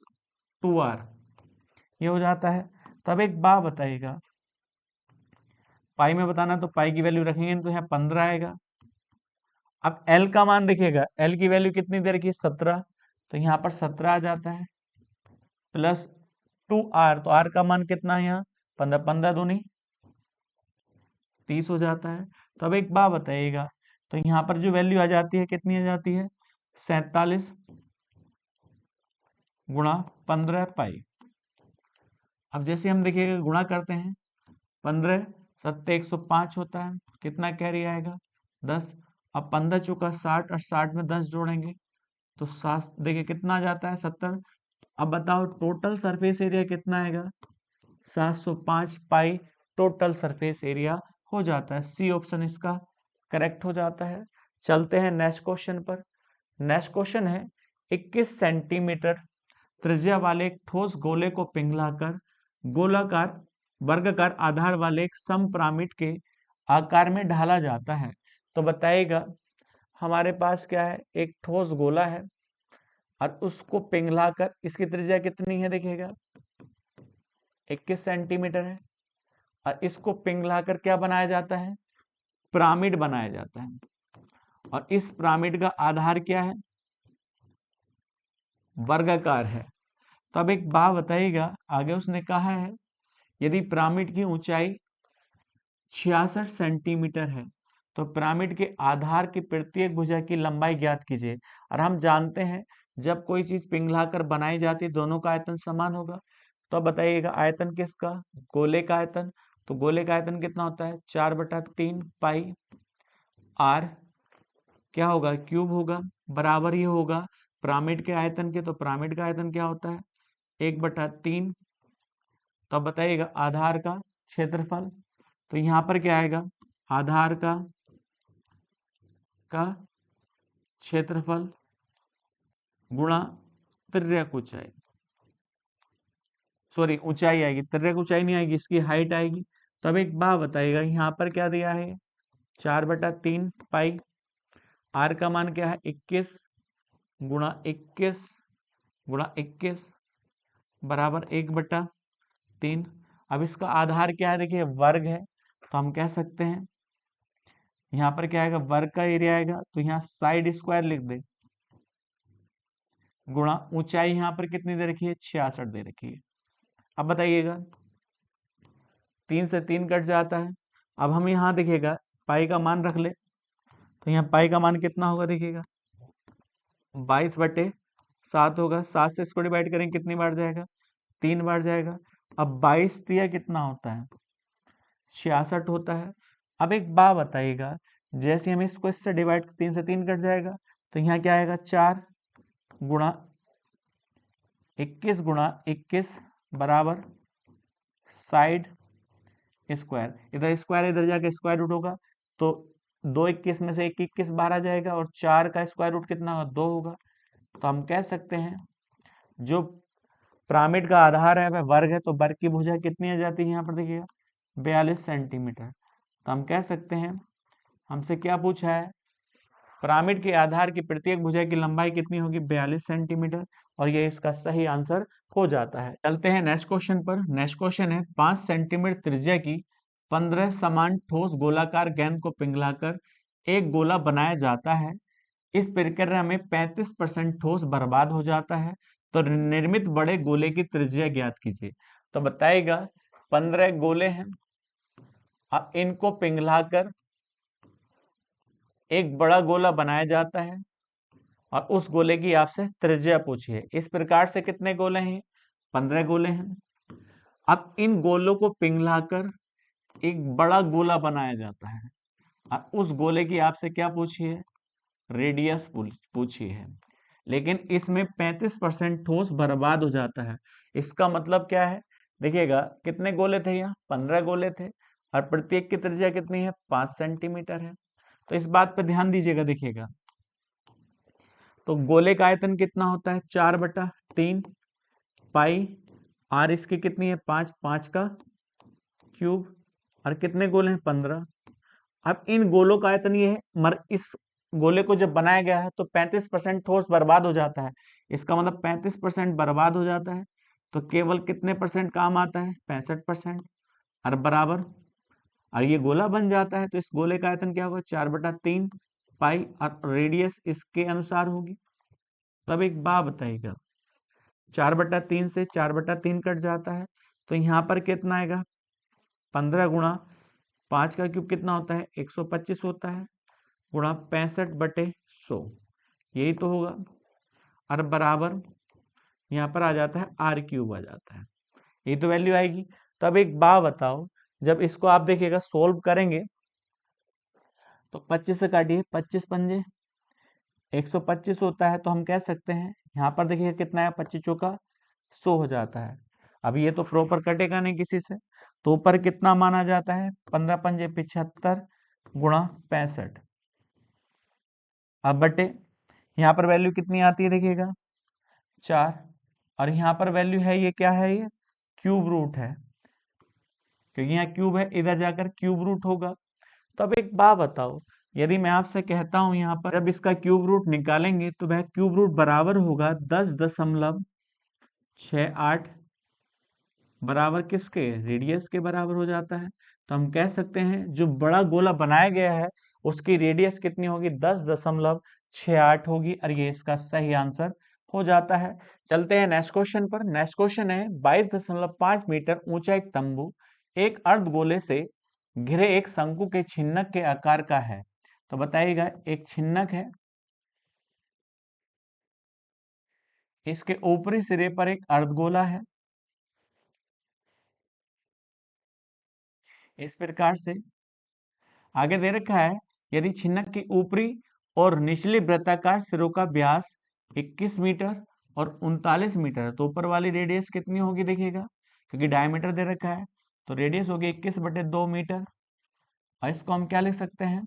2r, ये हो जाता है। तो अब एक बात बताइएगा, पाई में बताना तो पाई की वैल्यू रखेंगे तो यहाँ 15 आएगा। अब एल का मान देखिएगा, एल की वैल्यू कितनी दे रखी है? 17, तो यहाँ पर 17 आ जाता है, प्लस 2r, तो r का मान कितना है यहाँ? 15, 15 दूनी 30 हो जाता है। तो अब एक बात बताइएगा, तो यहाँ पर जो वैल्यू आ जाती है कितनी आ जाती है? 47 गुणा 15 पाई। अब जैसे हम देखिएगा गुणा करते हैं, 15 सत्ते 105 होता है, कितना कैरी आएगा? 10। अब 15 चौका 60, और 60 में 10 जोड़ेंगे तो 7, देखिए कितना आ जाता है? 70। अब बताओ टोटल सरफेस एरिया कितना आएगा? 705 पाई टोटल सरफेस एरिया हो जाता है। सी ऑप्शन इसका करेक्ट हो जाता है। चलते हैं नेक्स्ट क्वेश्चन पर। नेक्स्ट क्वेश्चन है 21 सेंटीमीटर त्रिज्या वाले एक ठोस गोले को पिघलाकर गोलाकार वर्गाकार आधार वाले एक समपिरामिड के आकार में ढाला जाता है। तो बताइएगा हमारे पास क्या है? एक ठोस गोला है और उसको पिघलाकर, इसकी त्रिज्या कितनी है? देखिएगा 21 सेंटीमीटर है, और इसको पिघलाकर क्या बनाया जाता है? पिरामिड बनाया जाता है। और इस पिरामिड का आधार क्या है? वर्गाकार है। तो अब एक बात बताइएगा, आगे उसने कहा है यदि पिरामिड की ऊंचाई 66 सेंटीमीटर है, तो पिरामिड के आधार की प्रत्येक भुजा की लंबाई ज्ञात कीजिए। और हम जानते हैं जब कोई चीज पिघलाकर बनाई जाती है दोनों का आयतन समान होगा। तो अब बताइएगा आयतन किसका, गोले का आयतन। तो गोले का आयतन कितना होता है, 4/3 पाई आर क्या होगा, क्यूब होगा, बराबर ही होगा पिरामिड के आयतन के। तो पिरामिड का आयतन क्या होता है, 1/3। तो अब बताइएगा आधार का क्षेत्रफल। तो यहाँ पर क्या आएगा, आधार का क्षेत्रफल गुणा तिर्यक ऊंचाई, सॉरी ऊंचाई आएगी, तिर्यक ऊंचाई नहीं आएगी, इसकी हाइट आएगी। तो अब एक बात बताइएगा यहाँ पर क्या दिया है, 4/3 पाई, आर का मान क्या है 21 गुणा 21 गुणा 21 बराबर 1/3। अब इसका आधार क्या है, देखिए वर्ग है, तो हम कह सकते हैं यहाँ पर क्या आएगा, वर्ग का एरिया आएगा, तो यहाँ साइड स्क्वायर लिख दे, गुणा ऊंचाई यहाँ पर कितनी दे रखी है, 66 दे रखी है। अब बताइएगा 3 से 3 कट जाता है। अब हम यहाँ देखिएगा पाई का मान रख ले, तो यहाँ पाई का मान कितना होगा, देखिएगा 22/7 होगा। 7 से इसको डिवाइड करेंगे कितनी बार जाएगा, 3 बार जाएगा। अब 22 दिया कितना होता है, 66 होता है। अब एक बात बताइएगा, जैसे हम इसको इससे डिवाइड, 3 से 3 कट जाएगा, तो यहाँ क्या आएगा 4 गुणा 21 गुणा 21 बराबर साइड स्क्वायर, इधर स्क्वायर इधर जाके स्क्वायर रूट होगा, तो 2 21 में से 21 बाहर आ जाएगा, और 4 का स्क्वायर रूट कितना होगा, 2 होगा। तो हम कह सकते हैं जो पिरामिड का आधार है वह वर्ग है, तो वर्ग की भुजा कितनी आ जाती है, यहाँ पर देखिएगा 42 सेंटीमीटर। तो हम कह सकते हैं, हमसे क्या पूछा है, पिरामिड के आधार की प्रत्येक भुजा की लंबाई कितनी होगी, 42 सेंटीमीटर, और ये इसका सही आंसर हो जाता है। चलते हैं नेक्स्ट क्वेश्चन पर। नेक्स्ट क्वेश्चन है 5 सेंटीमीटर त्रिज्या की 15 समान ठोस गोलाकार गेंद को पिघलाकर एक गोला बनाया जाता है। इस प्रक्रिया में 35% ठोस बर्बाद हो जाता है। तो निर्मित बड़े गोले की त्रिज्या ज्ञात कीजिए। तो बताएगा 15 गोले हैं, अब इनको पिघलाकर एक बड़ा गोला बनाया जाता है, और उस गोले की आपसे त्रिज्या पूछी है। इस प्रकार से कितने गोले हैं, 15 गोले हैं। अब इन गोलों को पिघलाकर एक बड़ा गोला बनाया जाता है, और उस गोले की आपसे क्या पूछी है, रेडियस पूछी है। लेकिन इसमें 35% ठोस बर्बाद हो जाता है। इसका मतलब क्या है, देखिएगा कितने गोले थे, यहाँ 15 गोले थे, और प्रत्येक की त्रिज्या कितनी है, 5 सेंटीमीटर है। तो इस बात पर ध्यान दीजिएगा, देखिएगा तो गोले का आयतन कितना होता है, 4/3 पाई, आर इसकी कितनी है, 5, 5 का क्यूब, और कितने गोले हैं, 15। अब इन गोलों का आयतन ये है, मर इस गोले को जब बनाया गया है तो 35% ठोस बर्बाद हो जाता है। इसका मतलब 35% बर्बाद हो जाता है, तो केवल कितने परसेंट काम आता है, 65%, और बराबर, और ये गोला बन जाता है। तो इस गोले का आयतन क्या होगा, 4/3 पाई, और रेडियस इसके अनुसार होगी। तब एक बात बताइएगा, 4/3 से 4/3 कट जाता है, तो यहाँ पर कितना आएगा, 15 गुणा 5 का क्यूब कितना होता है, 125 होता है, गुणा 65/100, यही तो होगा, और बराबर यहाँ पर आ जाता है आर क्यूब आ जाता है, यही तो वैल्यू आएगी। तब एक बात बताओ, जब इसको आप देखिएगा सोल्व करेंगे, तो 25 से काटिए, 25 पंजे 125 होता है, तो हम कह सकते हैं यहाँ पर देखिए कितना है, 25 चौका 100 हो जाता है। अब ये तो प्रॉपर कटेगा नहीं किसी से, तो ऊपर कितना माना जाता है, 15 पंजे 75 गुणा 65, अब बटे यहाँ पर वैल्यू कितनी आती है, देखिएगा 4, और यहाँ पर वैल्यू है, ये क्या है, ये क्यूब रूट है, क्योंकि यहाँ क्यूब है, इधर जाकर क्यूब रूट होगा। तो अब एक बात बताओ, यदि मैं आपसे कहता हूं यहाँ पर जब इसका क्यूब रूट निकालेंगे तो वह क्यूब रूट बराबर होगा 10.68, बराबर किसके, रेडियस के बराबर हो जाता है। तो हम कह सकते हैं जो बड़ा गोला बनाया गया है उसकी रेडियस कितनी होगी, 10.68 होगी, और ये इसका सही आंसर हो जाता है। चलते हैं नेक्स्ट क्वेश्चन पर। नेक्स्ट क्वेश्चन है 22.5 मीटर ऊंचा एक तंबू एक अर्ध गोले से घिरे एक शंकु के छिन्नक के आकार का है। तो बताइएगा एक छिन्नक है, इसके ऊपरी सिरे पर एक अर्धगोला है। इस प्रकार से आगे दे रखा है, यदि छिन्नक की ऊपरी और निचले वृत्ताकार सिरों का व्यास 21 मीटर और 39 मीटर है, तो ऊपर वाली रेडियस कितनी होगी देखिएगा, क्योंकि डायमीटर दे रखा है तो रेडियस होगी 21/2 मीटर। और इसको हम क्या लिख सकते हैं,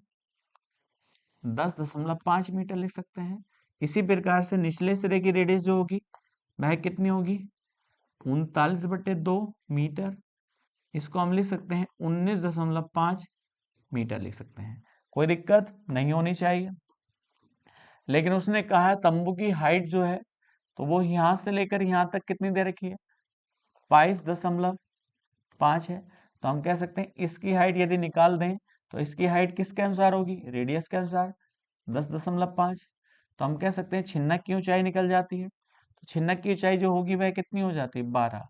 10.5 मीटर लिख सकते हैं। इसी प्रकार से निचले सिरे की रेडियस जो होगी वह कितनी होगी, 39/2 मीटर। इसको हम लिख सकते हैं 19.5 मीटर लिख सकते हैं। कोई दिक्कत नहीं होनी चाहिए। लेकिन उसने कहा है तंबू की हाइट जो है तो वो यहां से लेकर यहां तक कितनी दे रखी है, 22.5 है। तो हम कह सकते हैं इसकी हाइट यदि निकाल दें तो इसकी हाइट किसके अनुसार होगी, रेडियस के अनुसार, 10.5। तो हम कह सकते हैं छिन्नक की ऊंचाई निकल जाती है। तो छिन्नक की ऊंचाई जो होगी वह कितनी हो जाती है, 12,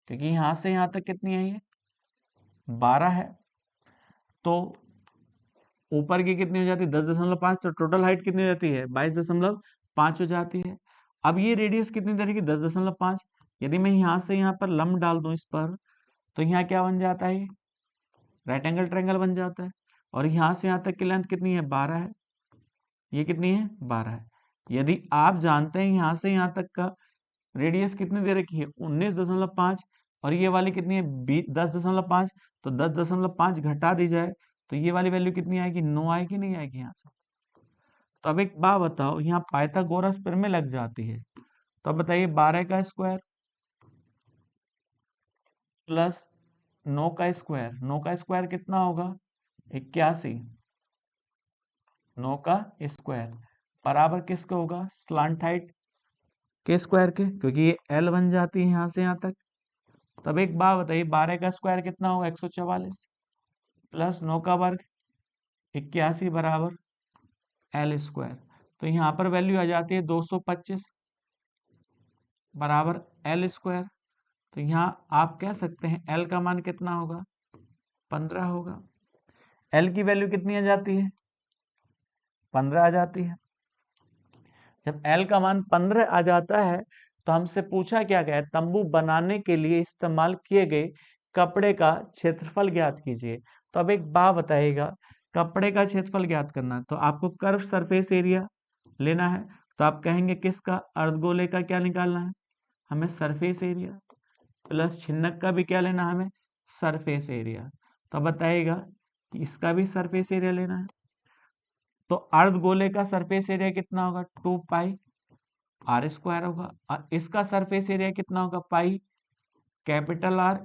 क्योंकि यहां से यहां तक कितनी है, ये 12 है। तो ऊपर की कितनी हो जाती है, 10.5, तो टोटल हाइट कितनी हो जाती है, 22.5 हो जाती है। अब ये रेडियस कितनी तरीके 10.5, यदि मैं यहां से यहां पर लंब डाल दूं इस पर, तो यहाँ क्या बन जाता है, राइट एंगल ट्रायंगल बन जाता है। और यहाँ से यहाँ तक की लेंथ कितनी है, 12 है। ये कितनी है, 12 है। यदि आप जानते हैं यहाँ से यहाँ तक का रेडियस कितनी दे रखी है, 19.5, और ये वाली कितनी है, 10.5, तो 10.5 घटा दी जाए तो ये वाली वैल्यू कितनी आएगी, 9 आएगी, नहीं आएगी यहाँ से। तो अब एक बात बताओ, यहाँ पाइथागोरस प्रमेय लग जाती है, तो अब बताइए 12 का स्क्वायर प्लस 9 का स्क्वायर, 9 का स्क्वायर कितना होगा, 81, 9 का स्क्वायर बराबर किसका होगा, स्लांट हाइट के स्क्वायर के, क्योंकि ये एल बन जाती है यहाँ से यहाँ तक। तब एक बात बताइए 12 का स्क्वायर कितना होगा, 144 प्लस 9 का वर्ग 81 बराबर एल स्क्वायर। तो यहाँ पर वैल्यू आ जाती है 225 बराबर एल स्क्वायर। तो यहाँ आप कह सकते हैं एल का मान कितना होगा, 15 होगा। एल की वैल्यू कितनी आ जाती है, 15 आ जाती है। जब एल का मान 15 आ जाता है तो हमसे पूछा क्या गया है, तंबू बनाने के लिए इस्तेमाल किए गए कपड़े का क्षेत्रफल ज्ञात कीजिए। तो अब एक बात बताइएगा, कपड़े का क्षेत्रफल ज्ञात करना है तो आपको कर्व सरफेस एरिया लेना है। तो आप कहेंगे किसका, अर्धगोले का क्या निकालना है, हमें सरफेस एरिया, प्लस छिन्नक का भी क्या लेना है, हमें सरफेस एरिया। तो बताइएगा इसका भी सरफेस एरिया लेना है। तो अर्धगोले का सरफेस एरिया कितना होगा, 2 पाई आर स्क्वायर होगा। और इसका सरफेस एरिया कितना होगा, pi capital R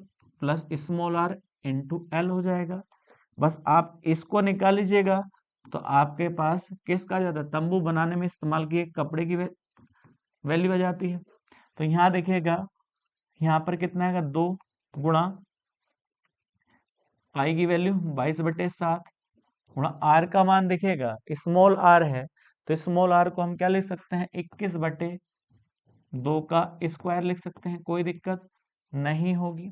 plus small R into L हो जाएगा। बस आप इसको निकाल लीजिएगा तो आपके पास किसका आ जाता है, तंबू बनाने में इस्तेमाल किए कपड़े की वैल्यू आ जाती है। तो यहाँ देखिएगा यहाँ पर कितना आएगा, 2 गुणा पाई की वैल्यू 22/7 गुणा आर का मान देखिएगा स्मॉल आर है, तो स्मॉल आर को हम क्या लिख सकते हैं, 21/2 का स्क्वायर लिख सकते हैं, कोई दिक्कत नहीं होगी,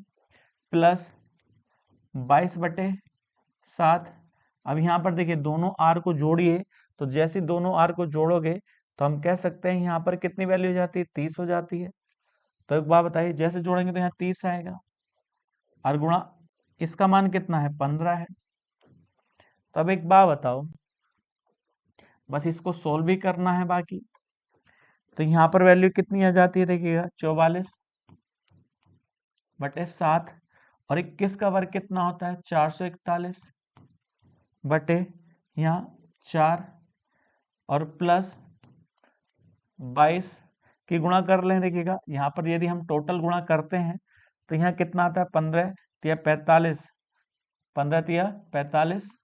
प्लस 22/7। अब यहाँ पर देखिए दोनों आर को जोड़िए, तो जैसे दोनों आर को जोड़ोगे तो हम कह सकते हैं यहाँ पर कितनी वैल्यू हो जाती है, 30 हो जाती है। तो एक बात बताइए, जैसे जोड़ेंगे तो यहाँ 30 आएगा, और गुणा इसका मान कितना है, 15 है। तो अब एक बात बताओ, बस इसको सोल्व भी करना है बाकी। तो यहाँ पर वैल्यू कितनी आ जाती है देखिएगा, 44/7, और 21 का वर्ग कितना होता है, 441 बटे यहाँ 4, और प्लस 22 की गुणा कर लें। देखिएगा यहाँ पर यदि हम टोटल गुणा करते हैं तो यहाँ कितना आता है, 15 तिया 45, 15 तिया 45,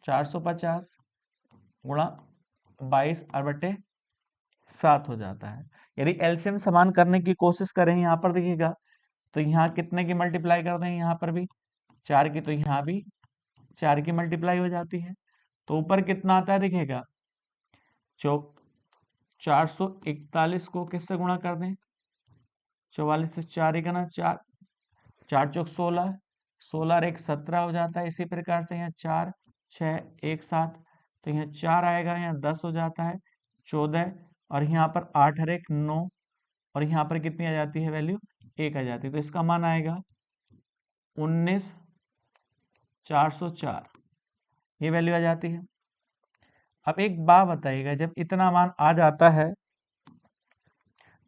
450 गुणा 22 और बटे 7 हो जाता है। यदि एलसीएम समान करने की कोशिश करें यहाँ पर देखिएगा तो यहाँ कितने की मल्टीप्लाई कर दें, यहाँ पर भी 4 की, तो यहाँ भी 4 की मल्टीप्लाई हो जाती है। तो ऊपर कितना आता है देखिएगा, 441 को किससे गुणा कर दें, 44 से 4 1 4, 4 चौक 16, 16 और 1 17 हो जाता है। इसी प्रकार से यहाँ 4 6 1 7, तो यहाँ 4 आएगा, यहाँ 10 हो जाता है 14, और यहाँ पर 8 और 1 9, और यहाँ पर कितनी आ जाती है वैल्यू 1 आ जाती है। तो इसका मान आएगा 19,404, ये वैल्यू आ जाती है। अब एक बात बताइएगा, जब इतना मान आ जाता है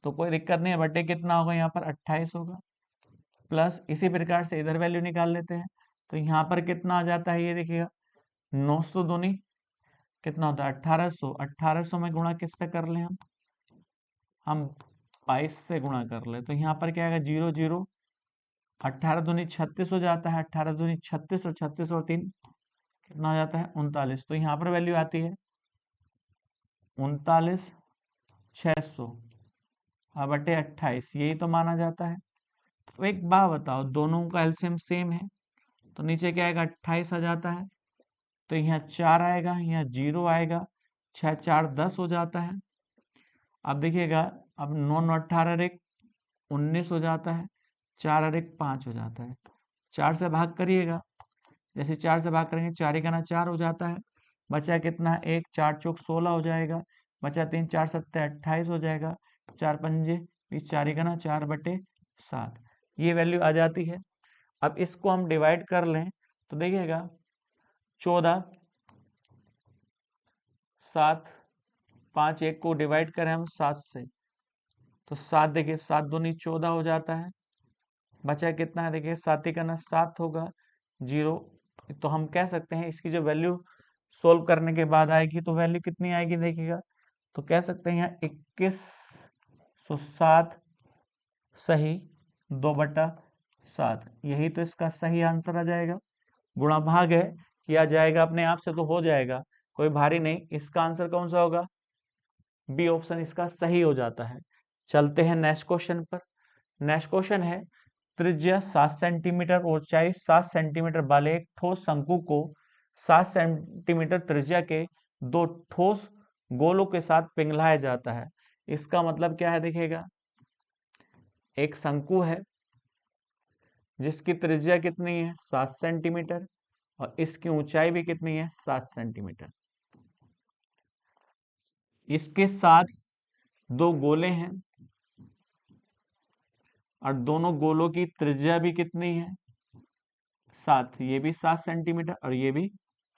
तो कोई दिक्कत नहीं है, बटे कितना होगा यहाँ पर 28 होगा, प्लस इसी प्रकार से इधर वैल्यू निकाल लेते हैं। तो यहाँ पर कितना आ जाता है ये देखिएगा, 900 दूनी कितना होता है 1800, 1800 में गुणा किससे कर लें हम 22 से गुणा कर ले, तो यहाँ पर क्या आएगा 0 0, 18 दूनी 36 हो जाता है, 18 दूनी 36 और 36 और 3 कितना हो जाता है 39। तो यहाँ पर वैल्यू आती है 39,600 बटे 28, यही तो माना जाता है। तो एक बात बताओ, दोनों का एलसीएम सेम है, तो नीचे क्या आएगा 28 आ जाता है, तो यहाँ 4 आएगा, यहाँ 0 आएगा, 6 4 10 हो जाता है। अब देखिएगा, अब 9 9 18 और 1 19 हो जाता है, 4 और 1 5 हो जाता है। 4 से भाग करिएगा, जैसे 4 से भाग करेंगे 4 1 ना 4 हो जाता है, बचा कितना है 1 4 चौक 16 हो जाएगा, बचा 3 4 7 28 हो जाएगा, 4 पंजे 20, 4 1 ना 4 बटे 7, ये वैल्यू आ जाती है। अब इसको हम डिवाइड कर लें तो देखिएगा 14 7 5 1 को डिवाइड करें हम 7 से, तो 7 देखिए 7 दूनी 14 हो जाता है, बचा कितना है देखिए 7 1 ना 7 होगा 0। तो हम कह सकते हैं इसकी जो वैल्यू सोल्व करने के बाद आएगी तो वैल्यू कितनी आएगी देखिएगा, तो कह सकते हैं यहाँ 2107 सही 2/7, यही तो इसका सही आंसर आ जाएगा। गुणा भाग है, किया जाएगा अपने आप से तो हो जाएगा, कोई भारी नहीं। इसका आंसर कौन सा होगा, बी ऑप्शन इसका सही हो जाता है। चलते हैं नेक्स्ट क्वेश्चन पर। नेक्स्ट क्वेश्चन है, त्रिज्या 7 सेंटीमीटर और ऊंचाई 7 सेंटीमीटर वाले एक ठोस शंकु को 7 सेंटीमीटर त्रिज्या के दो ठोस गोलों के साथ पिघलाया जाता है। इसका मतलब क्या है देखिएगा, एक शंकु है जिसकी त्रिज्या कितनी है 7 सेंटीमीटर और इसकी ऊंचाई भी कितनी है 7 सेंटीमीटर। इसके साथ दो गोले हैं और दोनों गोलों की त्रिज्या भी कितनी है 7, ये भी 7 सेंटीमीटर और ये भी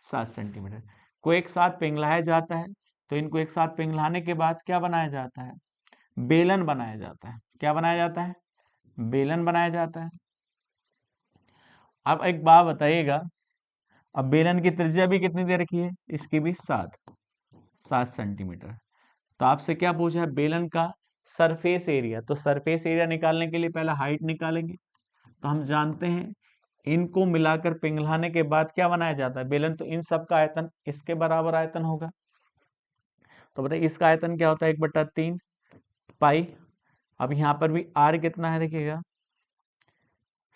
7 सेंटीमीटर। को एक साथ पिघलाया जाता है, तो इनको एक साथ पिघलाने के बाद क्या बनाया जाता है, बेलन बनाया जाता है। क्या बनाया जाता है, बेलन बनाया जाता है। अब एक बात बताइएगा, अब बेलन की त्रिज्या भी कितनी दे रखी है, इसकी भी 7 सेंटीमीटर। तो आपसे क्या पूछा है, बेलन का सरफेस एरिया। तो सरफेस एरिया निकालने के लिए पहले हाइट निकालेंगे। तो हम जानते हैं इनको मिलाकर पिघलाने के बाद क्या बनाया जाता है बेलन, तो इन सब का आयतन इसके बराबर आयतन होगा। तो बताइए इसका आयतन क्या होता है 1/3 पाई। अब यहाँ पर भी आर कितना है देखिएगा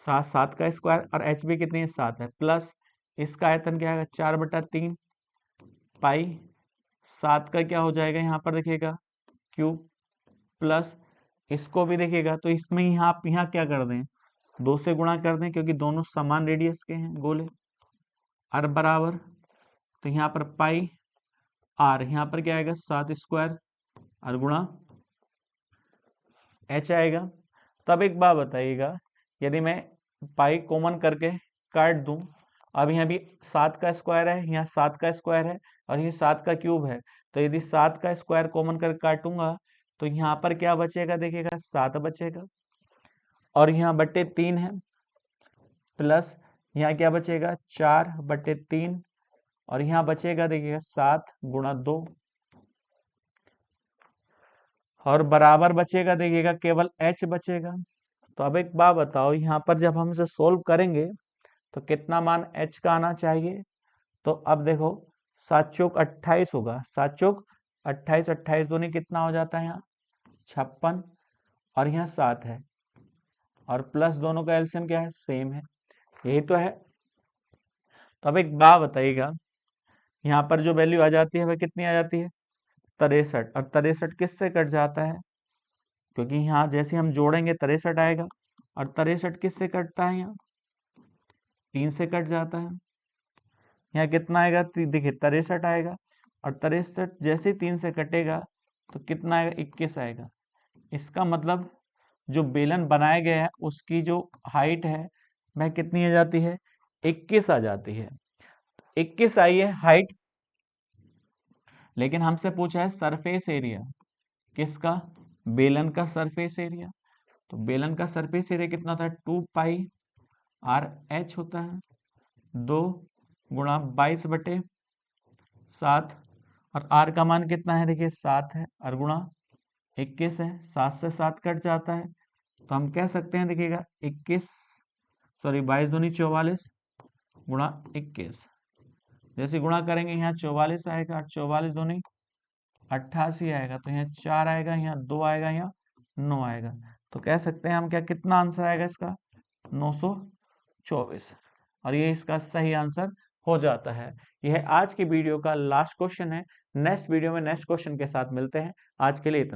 7 7 का स्क्वायर और एच भी कितनी है 7 है, प्लस इसका आयतन क्या है 4/3 पाई 7 का क्या हो जाएगा यहाँ पर देखिएगा क्यूब, प्लस इसको भी देखिएगा तो इसमें ही आप यहाँ क्या कर दें 2 से गुणा कर दें क्योंकि दोनों समान रेडियस के हैं गोले। आर बराबर, तो यहाँ पर पाई आर, यहाँ पर क्या आएगा 7 स्क्वायर और गुणा एच आएगा। तब एक बात बताइएगा, यदि मैं पाई कॉमन करके काट दूं, अब यहाँ भी 7 का स्क्वायर है, यहाँ 7 का स्क्वायर है और ये 7 का क्यूब है, तो यदि 7 का स्क्वायर कॉमन करके काटूंगा तो यहाँ पर क्या बचेगा देखिएगा 7 बचेगा और यहाँ बटे 3 है, प्लस यहाँ क्या बचेगा 4/3 और यहाँ बचेगा देखिएगा 7 गुणा 2 और बराबर बचेगा देखिएगा केवल h बचेगा। तो अब एक बात बताओ, यहाँ पर जब हम इसे सोल्व करेंगे तो कितना मान h का आना चाहिए, तो अब देखो 7 चौक 28 होगा, 7 चौक 28, 28 दूनी कितना हो जाता है यहाँ 56 और यहाँ 7 है और प्लस दोनों का एलसीएम क्या है सेम है, यही तो है। तो अब एक बात बताइएगा, यहाँ पर जो वैल्यू आ जाती है वह कितनी आ जाती है 63, और 63 किससे कट जाता है, क्योंकि यहाँ जैसे हम जोड़ेंगे 63 आएगा और 63 किससे कटता है यहाँ 3 से कट जाता है। यहाँ कितना आएगा, देखिए 63 आएगा, और 63 जैसे ही 3 से कटेगा तो कितना आएगा, 21 आएगा। इसका मतलब जो बेलन बनाया गया है उसकी जो हाइट है वह कितनी आ जाती है, 21 आ जाती है। 21 आई है हाइट, लेकिन हमसे पूछा है सरफेस एरिया। किसका, बेलन का सरफेस एरिया। तो बेलन का सरफेस एरिया कितना था, 2πr(h) होता है, 2 गुणा 22/7, और r का मान कितना है, देखिए 7 है, और गुणा 21 है, 7 से 7 कट जाता है, तो हम कह सकते हैं, देखिएगा 22 दूनी 44 गुणा 21, जैसे गुणा करेंगे यहाँ 44 आएगा, और 44 दूनी 88 आएगा, तो यहाँ 4 आएगा, यहाँ 2 आएगा, यहाँ 9 आएगा। तो कह सकते हैं हम, क्या कितना आंसर आएगा इसका, 924, और ये इसका सही आंसर हो जाता है। यह आज की वीडियो का लास्ट क्वेश्चन है। नेक्स्ट वीडियो में नेक्स्ट क्वेश्चन के साथ मिलते हैं। आज के लिए इतना।